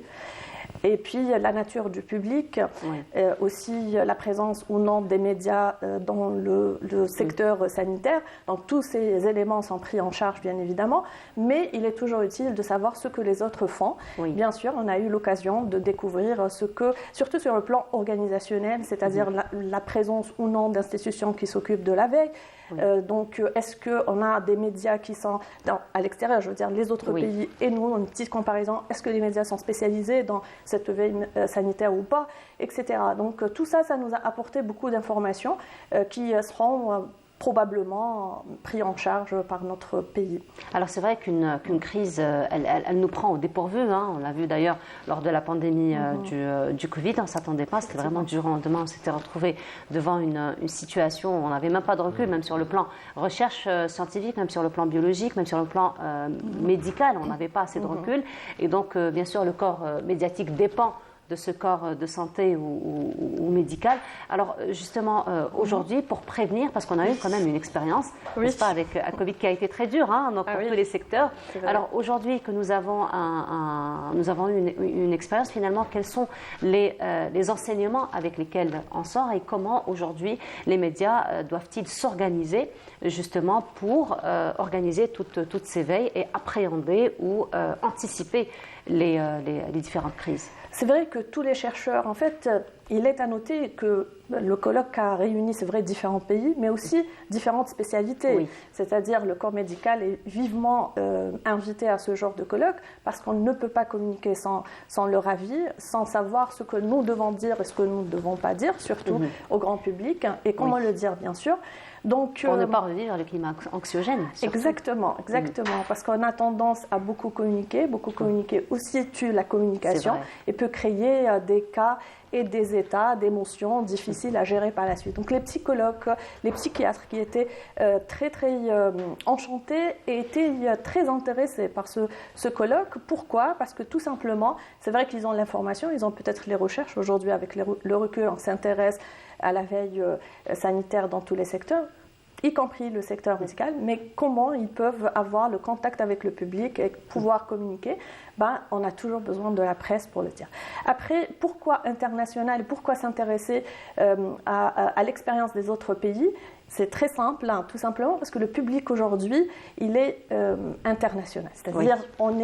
Et puis la nature du public, aussi la présence ou non des médias dans le secteur sanitaire. Donc tous ces éléments sont pris en charge, bien évidemment, mais il est toujours utile de savoir ce que les autres font. Bien sûr, on a eu l'occasion de découvrir surtout sur le plan organisationnel, c'est-à-dire la présence ou non d'institutions qui s'occupent de la veille. Donc, est-ce qu'on a des médias qui sont à l'extérieur, je veux dire les autres pays et nous, une petite comparaison, est-ce que les médias sont spécialisés dans cette veille sanitaire ou pas, etc. Donc, tout ça, ça nous a apporté beaucoup d'informations qui seront probablement pris en charge par notre pays.
Alors c'est vrai qu'une crise, elle nous prend au dépourvu. On l'a vu d'ailleurs lors de la pandémie du Covid. On ne s'attendait pas, c'était vraiment du jour au lendemain. On s'était retrouvé devant une situation où on n'avait même pas de recul, même sur le plan recherche scientifique, même sur le plan biologique, même sur le plan médical. On n'avait pas assez de recul. Et donc, bien sûr, le corps médiatique dépend de ce corps de santé ou médical. Alors justement, aujourd'hui, pour prévenir, parce qu'on a eu quand même une expérience, n'est-ce pas, avec un Covid qui a été très dur donc pour tous les secteurs. Alors aujourd'hui que nous avons eu une expérience, finalement, quels sont les enseignements avec lesquels on sort et comment aujourd'hui les médias doivent-ils s'organiser justement pour organiser toutes ces veilles et appréhender ou anticiper les différentes crises?
C'est vrai que tous les chercheurs, en fait, il est à noter que le colloque a réuni, c'est vrai, différents pays, mais aussi différentes spécialités. Oui. C'est-à-dire le corps médical est vivement invité à ce genre de colloque parce qu'on ne peut pas communiquer sans leur avis, sans savoir ce que nous devons dire et ce que nous ne devons pas dire, surtout au grand public, et comment le dire, bien sûr. Donc,
pour ne pas revivre le climat anxiogène. Surtout.
Exactement. Parce qu'on a tendance à beaucoup communiquer aussi tue la communication et peut créer des cas et des états d'émotions difficiles à gérer par la suite. Donc les psychologues, les psychiatres qui étaient très enchantés et étaient très intéressés par ce colloque. Pourquoi? Parce que tout simplement, c'est vrai qu'ils ont l'information, ils ont peut-être les recherches. Aujourd'hui, avec le recul, on s'intéresse à la veille sanitaire dans tous les secteurs, y compris le secteur médical, mais comment ils peuvent avoir le contact avec le public et pouvoir communiquer, on a toujours besoin de la presse pour le dire. Après, pourquoi international, pourquoi s'intéresser à l'expérience des autres pays? C'est très simple, tout simplement parce que le public aujourd'hui, il est international. C'est-à-dire, on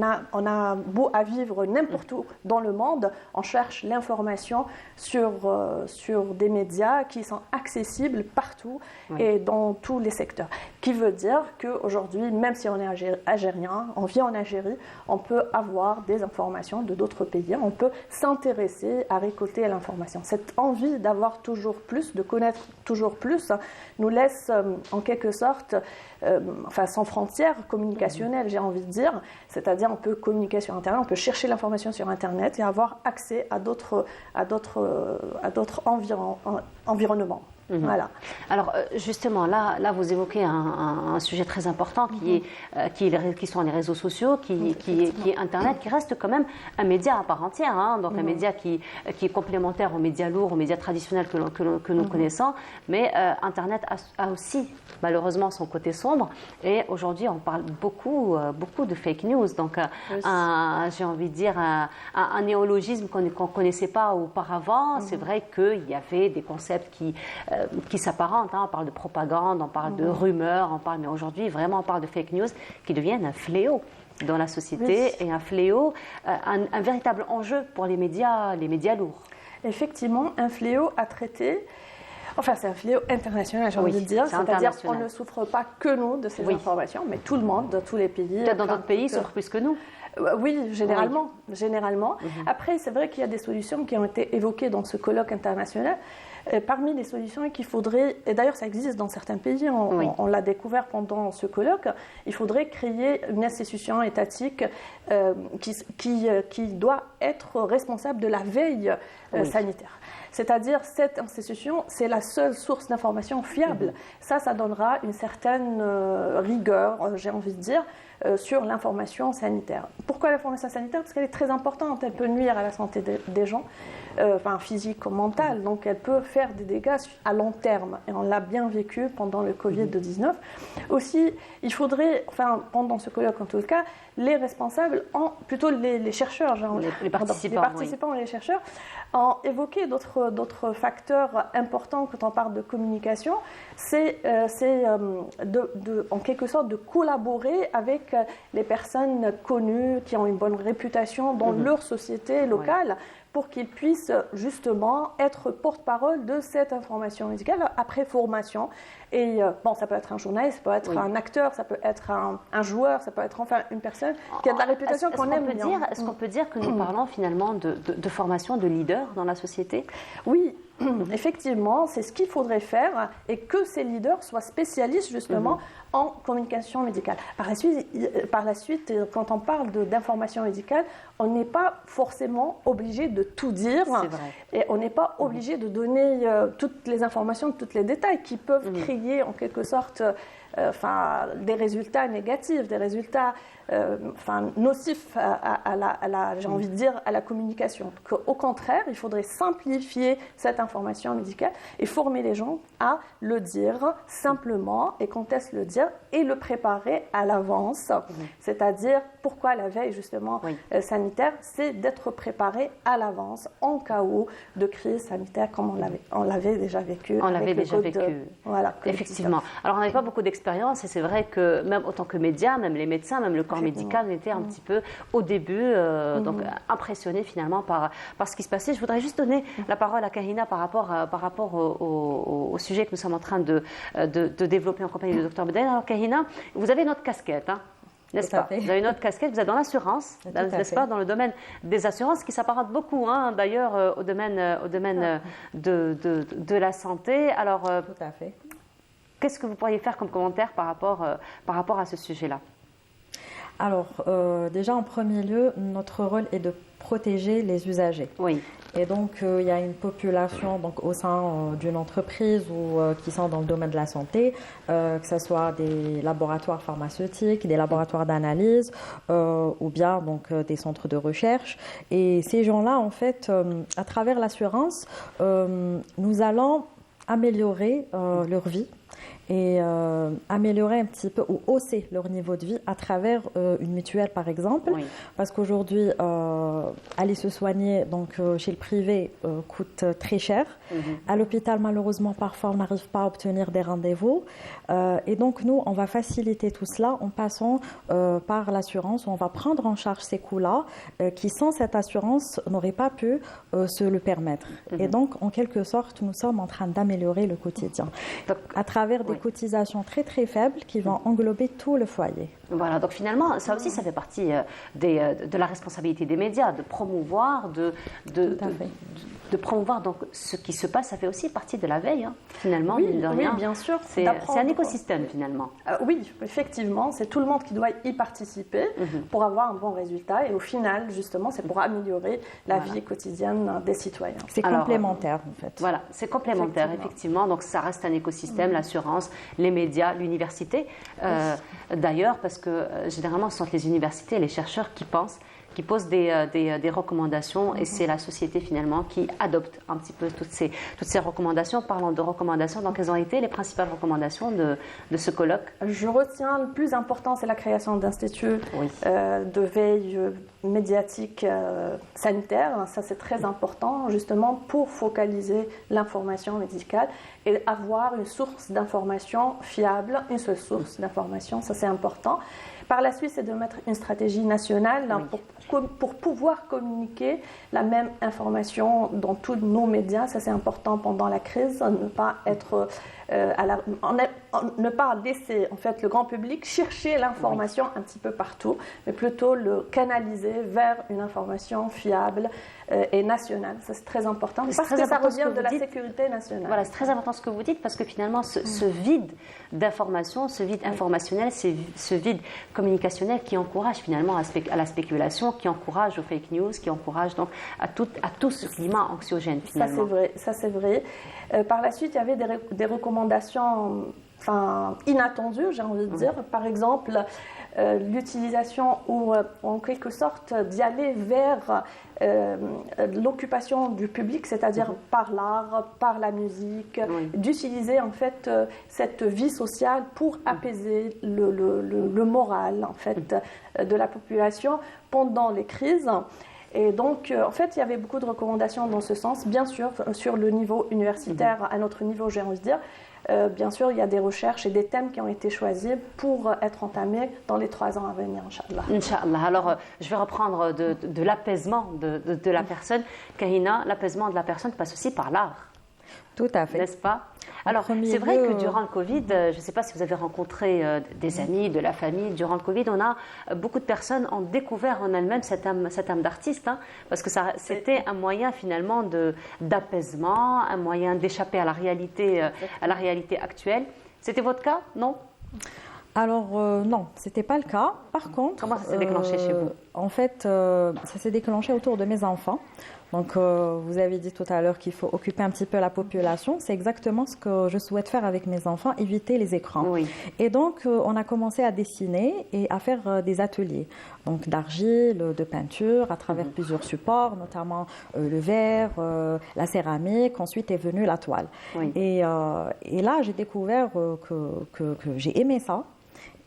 a beau à vivre n'importe où dans le monde, on cherche l'information sur des médias qui sont accessibles partout et dans tous les secteurs. Qui veut dire qu'aujourd'hui, même si on est algérien, on vit en Algérie, on peut avoir des informations de d'autres pays, on peut s'intéresser à récolter l'information. Cette envie d'avoir toujours plus, de connaître toujours plus, nous laisse en quelque sorte sans frontières communicationnelles, j'ai envie de dire. C'est-à-dire on peut communiquer sur Internet, on peut chercher l'information sur Internet et avoir accès à d'autres environnements. Voilà.
Alors justement, là vous évoquez un sujet très important qui sont les réseaux sociaux, qui est Internet, qui reste quand même un média à part entière, donc un média qui est complémentaire aux médias lourds, aux médias traditionnels que nous connaissons, mais Internet a aussi malheureusement son côté sombre et aujourd'hui on parle beaucoup de fake news, donc j'ai envie de dire un néologisme qu'on ne connaissait pas auparavant. C'est vrai qu'il y avait des concepts qui s'apparentent, on parle de propagande, on parle de rumeurs, mais aujourd'hui vraiment on parle de fake news qui deviennent un fléau dans la société et un fléau, un véritable enjeu pour les médias lourds.
Effectivement, un fléau à traiter. Enfin, c'est un fléau international, j'ai envie de dire. C'est-à-dire qu'on ne souffre pas que nous de ces informations, mais tout le monde, dans tous les pays.
Peut-être dans d'autres pays, souffrent plus que nous.
Oui, généralement. Après, c'est vrai qu'il y a des solutions qui ont été évoquées dans ce colloque international. Parmi les solutions qu'il faudrait, et d'ailleurs ça existe dans certains pays, on l'a découvert pendant ce colloque, il faudrait créer une institution étatique qui doit être responsable de la veille sanitaire. C'est-à-dire, cette institution, c'est la seule source d'information fiable. Ça donnera une certaine rigueur, j'ai envie de dire, sur l'information sanitaire. Pourquoi l'information sanitaire? Parce qu'elle est très importante, elle peut nuire à la santé des gens, physique ou mentale, donc elle peut faire des dégâts à long terme, et on l'a bien vécu pendant le Covid-19. Aussi, il faudrait, pendant ce colloque en tout cas, les responsables, plutôt les chercheurs,
les participants
et les chercheurs, ont évoqué d'autres facteurs importants quand on parle de communication, c'est en quelque sorte de collaborer avec les personnes connues qui ont une bonne réputation dans leur société locale pour qu'ils puissent justement être porte-parole de cette information médicale après formation. Et ça peut être un journaliste, ça peut être un acteur, ça peut être un joueur, ça peut être une personne qui a de la réputation qu'on aime bien.
Est-ce qu'on peut dire que nous parlons finalement de formation de leaders dans la société?
Oui, effectivement, c'est ce qu'il faudrait faire et que ces leaders soient spécialistes justement en communication médicale. Par la suite, quand on parle d'information médicale, on n'est pas forcément obligé de tout dire et on n'est pas obligé de donner toutes les informations, tous les détails qui peuvent créer en quelque sorte des résultats négatifs, des résultats nocifs j'ai envie de dire, à la communication. Au contraire, il faudrait simplifier cette information médicale et former les gens à le dire simplement et quand est-ce le dire et le préparer à l'avance. C'est-à-dire, pourquoi la veille justement sanitaire, c'est d'être préparé à l'avance en cas où de crise sanitaire comme on l'avait déjà vécu.
On l'avait déjà vécu.
Voilà,
effectivement. Alors, on n'avait pas beaucoup d'expérience et c'est vrai que même autant que médias, même les médecins, même le corps médical, on était un petit peu au début donc impressionnés finalement par ce qui se passait. Je voudrais juste donner la parole à Kahina par rapport au sujet que nous sommes en train de développer en compagnie du Dr Bedaïn. Alors Kahina, vous avez notre casquette, n'est-ce pas? Vous avez une autre casquette, vous êtes dans l'assurance, n'est-ce pas, dans le domaine des assurances, qui s'apparente beaucoup, d'ailleurs, au domaine de la santé. Alors,
tout à fait.
Qu'est-ce que vous pourriez faire comme commentaire par rapport à ce sujet-là?
Alors, déjà, en premier lieu, notre rôle est de protéger les usagers.
Oui.
Et donc, il y a une population donc, au sein d'une entreprise ou qui sont dans le domaine de la santé, que ce soit des laboratoires pharmaceutiques, des laboratoires d'analyse ou bien donc, des centres de recherche. Et ces gens-là, en fait, à travers l'assurance, nous allons améliorer leur vie et améliorer un petit peu ou hausser leur niveau de vie à travers une mutuelle par exemple, parce qu'aujourd'hui aller se soigner donc chez le privé coûte très cher. À l'hôpital malheureusement parfois on n'arrive pas à obtenir des rendez-vous et donc nous on va faciliter tout cela en passant par l'assurance, on va prendre en charge ces coûts-là qui sans cette assurance n'auraient pas pu se le permettre. Et donc en quelque sorte nous sommes en train d'améliorer le quotidien à travers des cotisations très très faibles qui vont englober tout le foyer.
Voilà, donc finalement, ça aussi, ça fait partie de la responsabilité des médias, de promouvoir, de promouvoir donc ce qui se passe. Ça fait aussi partie de la veille, finalement.
Oui, bien sûr.
C'est un écosystème, finalement.
Oui, effectivement, c'est tout le monde qui doit y participer pour avoir un bon résultat. Et au final, justement, c'est pour améliorer la vie quotidienne des citoyens.
C'est complémentaire, en fait.
Voilà, c'est complémentaire, effectivement. Donc, ça reste un écosystème, l'assurance, les médias, l'université. D'ailleurs, parce que généralement, ce sont les universités et les chercheurs qui posent des recommandations et c'est la société finalement qui adopte un petit peu toutes ces recommandations. Parlant de recommandations, donc quelles ont été les principales recommandations de ce colloque?
Je retiens le plus important, c'est la création d'instituts de veille médiatique sanitaire. Ça, c'est très important justement pour focaliser l'information médicale et avoir une source d'information fiable, une seule source d'information, ça c'est important. Par la suite, c'est de mettre une stratégie nationale pour pouvoir communiquer la même information dans tous nos médias. Ça, c'est important pendant la crise, ne pas être ne pas laisser en fait le grand public chercher l'information un petit peu partout, mais plutôt le canaliser vers une information fiable et nationale. Ça, c'est très important parce que ça revient de la sécurité nationale.
Voilà, c'est très important ce que vous dites parce que finalement, ce vide d'information, ce vide informationnel, ce vide communicationnel qui encourage finalement à la spéculation, qui encourage aux fake news, qui encourage donc à tout ce climat anxiogène finalement.
Ça c'est vrai. Par la suite, il y avait des recommandations inattendues, j'ai envie de dire. Par exemple, l'utilisation ou en quelque sorte d'y aller vers l'occupation du public, c'est-à-dire par l'art, par la musique, d'utiliser en fait cette vie sociale pour apaiser le moral en fait de la population pendant les crises. Et donc, en fait, il y avait beaucoup de recommandations dans ce sens. Bien sûr, sur le niveau universitaire, à notre niveau, j'ai envie de dire, bien sûr, il y a des recherches et des thèmes qui ont été choisis pour être entamés dans les 3 ans à venir, Inch'Allah.
Inch'Allah. Alors, je vais reprendre de l'apaisement de la personne. Kahina, l'apaisement de la personne passe aussi par l'art.
Tout à fait.
N'est-ce pas? Alors, c'est vrai que durant le Covid, je ne sais pas si vous avez rencontré des amis, de la famille, durant le Covid, beaucoup de personnes ont découvert en elles-mêmes cette âme d'artiste, hein, parce que c'était un moyen finalement d'apaisement, un moyen d'échapper à la réalité actuelle. C'était votre cas, non?
Alors non, c'était pas le cas. Par contre,
comment ça s'est déclenché chez vous?
En fait, ça s'est déclenché autour de mes enfants. Donc, vous avez dit tout à l'heure qu'il faut occuper un petit peu la population. C'est exactement ce que je souhaite faire avec mes enfants, éviter les écrans.
Oui.
Et donc, on a commencé à dessiner et à faire des ateliers. Donc, d'argile, de peinture, à travers plusieurs supports, notamment le verre, la céramique. Ensuite est venue la toile.
Oui.
Et là, j'ai découvert que j'ai aimé ça.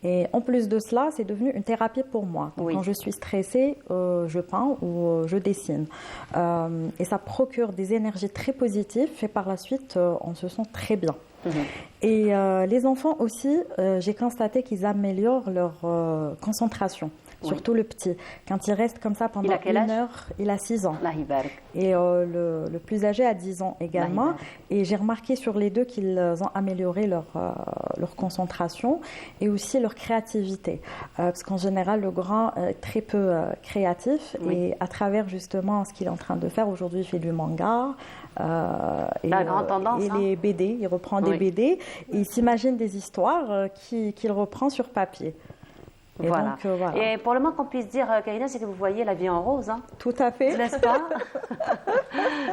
Et en plus de cela, c'est devenu une thérapie pour moi.
Oui.
Quand je suis stressée, je peins ou je dessine. Et ça procure des énergies très positives et par la suite, on se sent très bien. Et les enfants aussi, j'ai constaté qu'ils améliorent leur concentration. Surtout le petit. Quand il reste comme ça pendant une heure, il a 6 ans. Et le plus âgé a 10 ans également. Et j'ai remarqué sur les deux qu'ils ont amélioré leur concentration et aussi leur créativité. Parce qu'en général, le grand est très peu créatif.
Oui.
Et à travers justement ce qu'il est en train de faire, aujourd'hui, il fait du manga.
La grande tendance.
Et les BD, il reprend des BD. Et il s'imagine des histoires qu'il reprend sur papier. Et
voilà.
Donc, voilà.
Et pour le moins qu'on puisse dire, Karina, c'est que vous voyez la vie en rose. Hein.
Tout à fait.
N'est-ce pas?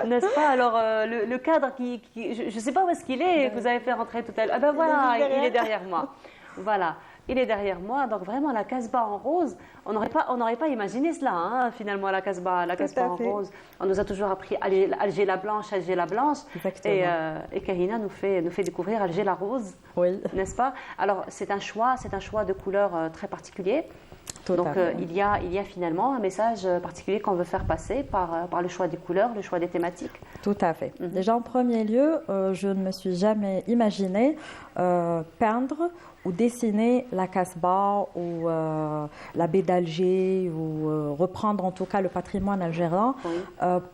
N'est-ce pas? Alors, le cadre je ne sais pas où est-ce qu'il est, que vous avez fait rentrer tout à l'heure. Ah ben voilà, il est derrière moi. Voilà. Il est derrière moi, donc vraiment la Casbah en rose, on n'aurait pas imaginé cela, hein, finalement, la Casbah en rose. On nous a toujours appris Alger la blanche. Et Karina nous fait découvrir Alger la rose, n'est-ce pas? Alors c'est un choix de couleurs très particulier. Donc il y a finalement un message particulier qu'on veut faire passer par le choix des couleurs, le choix des thématiques.
Tout à fait. Déjà en premier lieu, je ne me suis jamais imaginé peindre ou dessiner la Casbah ou la baie d'Alger ou reprendre en tout cas le patrimoine algérien.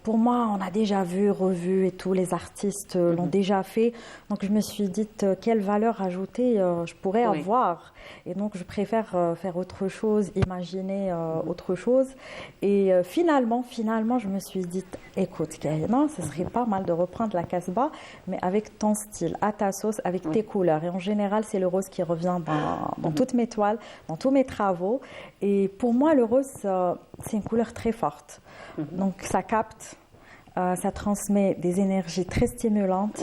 Pour moi, on a déjà vu, revu et tous les artistes l'ont déjà fait. Donc je me suis dit quelle valeur ajoutée je pourrais avoir. Et donc je préfère faire autre chose, imaginer autre chose. Et finalement, je me suis dit, écoute Karina, ce serait pas mal de reprendre la Casbah, mais avec ton style, à ta sauce, avec tes couleurs. Et en général, c'est le rose qui revient dans toutes mes toiles, dans tous mes travaux. Et pour moi, le rose, c'est une couleur très forte. Donc ça capte, ça transmet des énergies très stimulantes.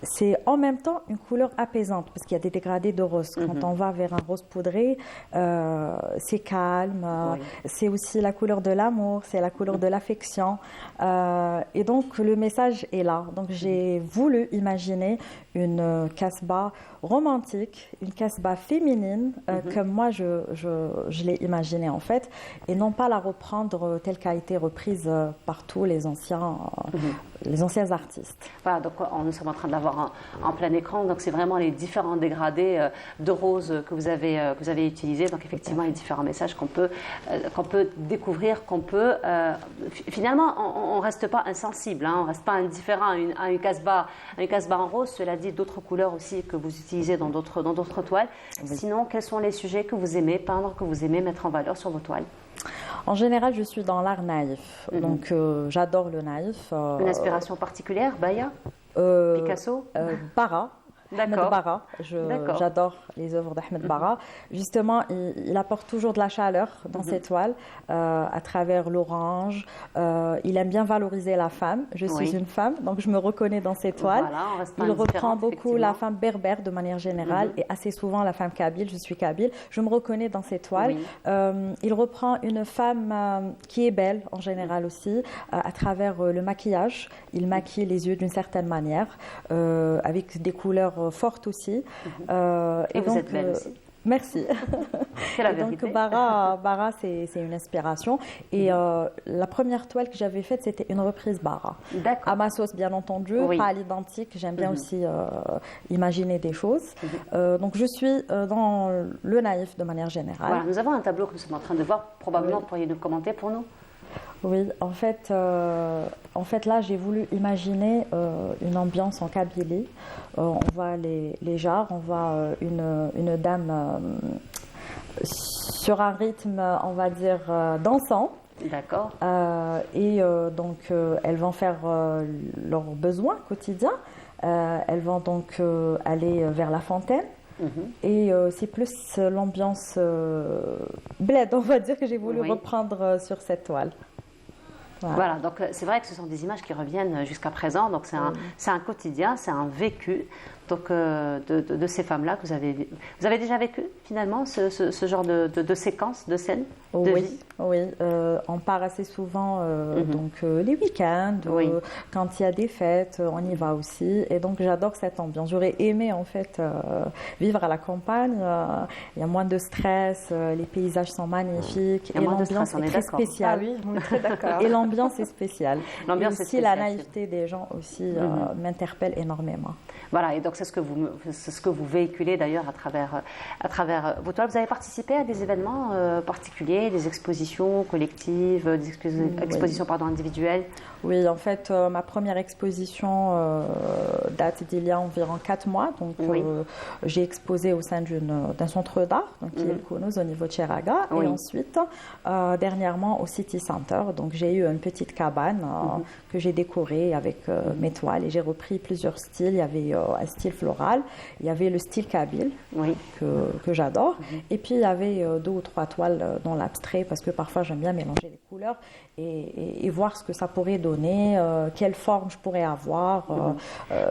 C'est en même temps une couleur apaisante parce qu'il y a des dégradés de rose. Quand on va vers un rose poudré, c'est calme. C'est aussi la couleur de l'amour, c'est la couleur de l'affection. Et donc le message est là. Donc j'ai voulu imaginer une Casbah romantique, une Casbah féminine, comme moi je l'ai imaginée en fait, et non pas la reprendre telle qu'a été reprise par tous les anciens artistes.
Voilà, donc nous sommes en train de l'avoir en plein écran, donc c'est vraiment les différents dégradés de rose que vous avez utilisés, donc effectivement les différents messages qu'on peut découvrir, finalement on ne reste pas insensible, hein, on ne reste pas indifférent à une Casbah en rose. Cela dit, d'autres couleurs aussi que vous utilisez dans d'autres toiles. Sinon, quels sont les sujets que vous aimez peindre, que vous aimez mettre en valeur sur vos toiles?
En général, je suis dans l'art naïf, donc j'adore le naïf.
Une inspiration particulière, Baya, Picasso,
Bara. Ahmed Bara, j'adore les œuvres d'Ahmed Bara. Justement, il apporte toujours de la chaleur dans ses toiles à travers l'orange. Il aime bien valoriser la femme. Je suis une femme, donc je me reconnais dans ses toiles. Il reprend beaucoup la femme berbère de manière générale et assez souvent la femme kabyle. Je suis kabyle. Je me reconnais dans ses toiles. Il reprend une femme qui est belle en général aussi à travers le maquillage. Il maquille les yeux d'une certaine manière avec des couleurs forte aussi.
Et vous êtes belle aussi.
Merci.
C'est la vérité.
Donc Bara c'est une inspiration. Et la première toile que j'avais faite, c'était une reprise Bara. À ma sauce, bien entendu, pas à l'identique. J'aime bien aussi imaginer des choses. Donc je suis dans le naïf de manière générale.
Voilà, nous avons un tableau que nous sommes en train de voir. Probablement, pourriez-vous commenter pour nous?
Oui, en fait, là, j'ai voulu imaginer une ambiance en Kabylie. On voit les jarres, on voit une dame sur un rythme, on va dire, dansant.
D'accord.
Donc, elles vont faire leurs besoins quotidiens. Elles vont donc aller vers la fontaine. Et c'est plus l'ambiance bled, on va dire, que j'ai voulu reprendre sur cette toile.
Voilà, donc c'est vrai que ce sont des images qui reviennent jusqu'à présent. Donc c'est un quotidien, c'est un vécu donc, de ces femmes-là que vous avez déjà vécu finalement ce genre de séquence, de scène, de vie.
Oui, on part assez souvent donc, les week-ends, quand il y a des fêtes, on y va aussi. Et donc j'adore cette ambiance. J'aurais aimé en fait vivre à la campagne. Il y a moins de stress, les paysages sont magnifiques et l'ambiance est très spéciale.
Ah oui, on est très d'accord.
Et l'ambiance est spéciale.
L'ambiance
et aussi la naïveté des gens aussi m'interpelle énormément.
Voilà, et donc c'est ce que vous véhiculez d'ailleurs à travers vos toiles. Vous avez participé à des événements particuliers, des expositions collectives, des expositions individuelles?
Oui, en fait, ma première exposition date d'il y a environ 4 mois. Donc, j'ai exposé au sein d'un centre d'art, qui est le Kounouz au niveau de Cheraga. Et ensuite, dernièrement, au City Center. Donc, j'ai eu une petite cabane que j'ai décorée avec mes toiles. Et j'ai repris plusieurs styles. Il y avait un style floral, il y avait le style kabyle, que j'adore. Et puis, il y avait 2 ou 3 toiles dans l'abstrait, parce que parfois, j'aime bien mélanger les couleurs et voir ce que ça pourrait donner, quelle forme je pourrais avoir.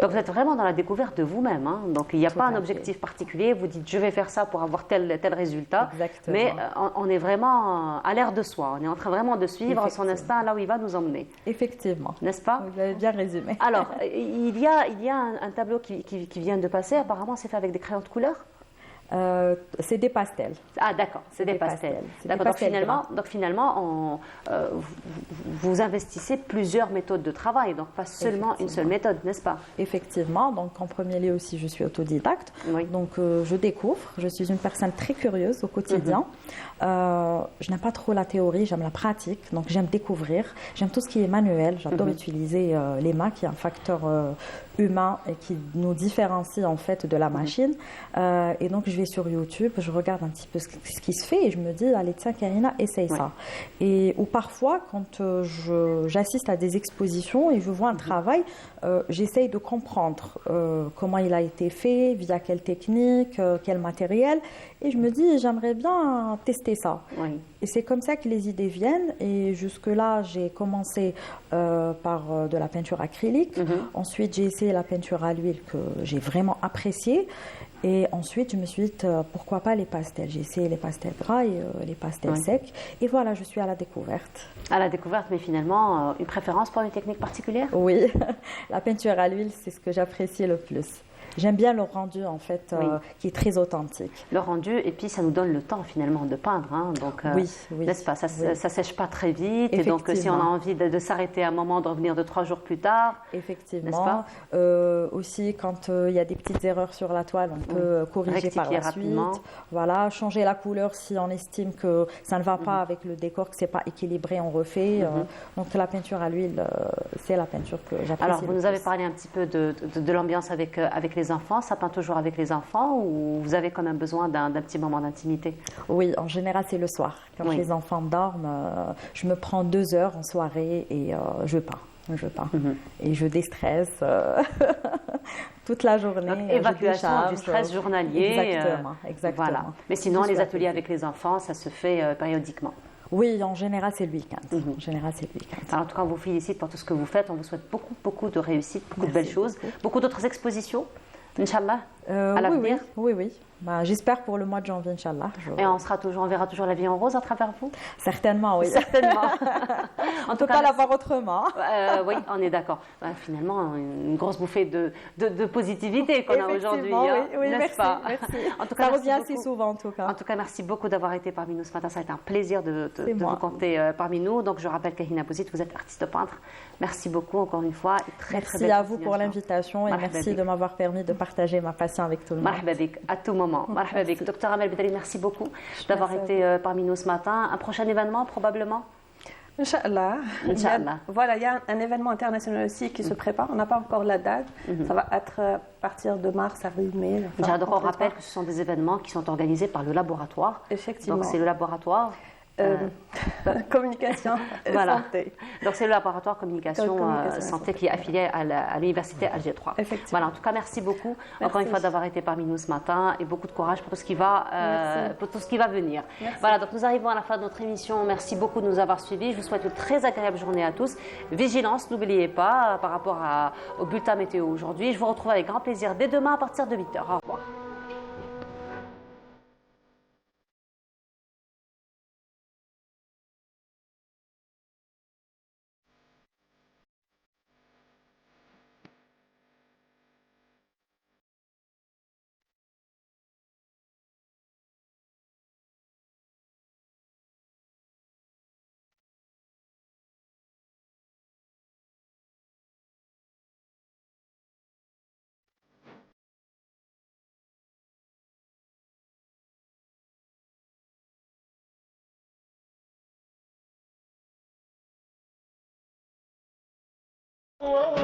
Donc vous êtes vraiment dans la découverte de vous-même. Hein. Donc il n'y a pas un objectif particulier. Vous dites je vais faire ça pour avoir tel résultat.
Exactement.
Mais on est vraiment à l'air de soi. On est en train vraiment de suivre son instinct là où il va nous emmener.
Effectivement.
N'est-ce pas?
Vous l'avez bien résumé.
Alors il y a un tableau qui vient de passer. Apparemment c'est fait avec des crayons de couleur.
C'est des pastels.
Ah d'accord, c'est des pastels. D'accord, donc finalement vous investissez plusieurs méthodes de travail, donc pas seulement une seule méthode, n'est-ce pas?
Effectivement, donc en premier lieu aussi je suis autodidacte, donc je découvre, je suis une personne très curieuse au quotidien. Je n'aime pas trop la théorie, j'aime la pratique, donc j'aime découvrir, j'aime tout ce qui est manuel, j'adore utiliser les mains qui est un facteur humain et qui nous différencie en fait de la machine. Et donc je vais sur YouTube, je regarde un petit peu ce qui se fait et je me dis allez tiens Karina, essaye ça. Ou parfois quand j'assiste à des expositions et je vois un travail, j'essaye de comprendre comment il a été fait, via quelle technique, quel matériel, et je me dis j'aimerais bien tester ça. Et c'est comme ça que les idées viennent. Et jusque-là, j'ai commencé par de la peinture acrylique. Ensuite, j'ai essayé la peinture à l'huile que j'ai vraiment appréciée. Et ensuite, je me suis dit, pourquoi pas les pastels? J'ai essayé les pastels gras et les pastels secs. Et voilà, je suis à la découverte.
À la découverte, mais finalement, une préférence pour une technique particulière?
Oui, la peinture à l'huile, c'est ce que j'apprécie le plus. J'aime bien le rendu, en fait, qui est très authentique.
Le rendu, et puis ça nous donne le temps, finalement, de peindre. Hein, donc, n'est-ce pas? Ça sèche pas très vite. Et donc, si on a envie de s'arrêter un moment, de revenir 2-3 jours plus tard.
Effectivement. Aussi, quand il y a des petites erreurs sur la toile, on peut corriger par la
rapidement.
Suite. Voilà, changer la couleur si on estime que ça ne va pas avec le décor, que c'est pas équilibré, on refait. Donc, la peinture à l'huile, c'est la peinture que j'apprécie.
Alors, vous nous avez parlé un petit peu de l'ambiance avec les enfants. Ça peint toujours avec les enfants ou vous avez quand même besoin d'un petit moment d'intimité?
Oui, en général, c'est le soir. Quand les enfants dorment, je me prends 2 heures en soirée et je peins. Et je déstresse toute la journée.
Donc, évacuation du stress journalier.
Exactement.
Voilà. Mais sinon, les ateliers avec les enfants, ça se fait périodiquement.
Oui, en général, c'est le week-end.
Alors, en tout cas, on vous félicite pour tout ce que vous faites. On vous souhaite beaucoup de réussite, beaucoup de belles choses, beaucoup d'autres expositions, Inch'Allah, à l'avenir.
Oui. J'espère pour le mois de janvier, Inch'Allah.
Et on verra toujours la vie en rose à travers vous?
Certainement, oui.
Certainement.
En tout cas, la voir autrement.
Oui, on est d'accord. Finalement, une grosse bouffée de positivité qu'on a aujourd'hui.
Oui,
n'est-ce
merci,
pas?
merci.
En tout cas,
ça revient assez souvent, en tout cas.
En tout cas, merci beaucoup d'avoir été parmi nous ce matin. Ça a été un plaisir de vous compter parmi nous. Donc, je rappelle Kahina Bouzid, vous êtes artiste peintre. Merci beaucoup, encore une fois.
Merci à vous pour l'invitation et merci de m'avoir permis de partager ma passion avec tout le monde.
À tout moment. Docteur Amel Bedri, merci beaucoup d'avoir été parmi nous ce matin. Un prochain événement, probablement?
Inch'Allah.
Inch'Allah.
Voilà, il y a un événement international aussi qui se prépare. On n'a pas encore la date. Ça va être à partir de mars, avril, mai.
Déjà, donc on rappelle que ce sont des événements qui sont organisés par le laboratoire.
Effectivement.
Donc c'est le laboratoire.
Communication et
voilà.
santé.
Donc c'est le laboratoire communication, santé qui est affilié à l'université Alger 3. Voilà, en tout cas merci beaucoup encore une fois d'avoir été parmi nous ce matin et beaucoup de courage pour tout ce qui va, venir.
Merci.
Voilà, donc nous arrivons à la fin de notre émission. Merci beaucoup de nous avoir suivis. Je vous souhaite une très agréable journée à tous. Vigilance, n'oubliez pas par rapport au bulletin météo aujourd'hui. Je vous retrouve avec grand plaisir dès demain à partir de 8h. Au revoir.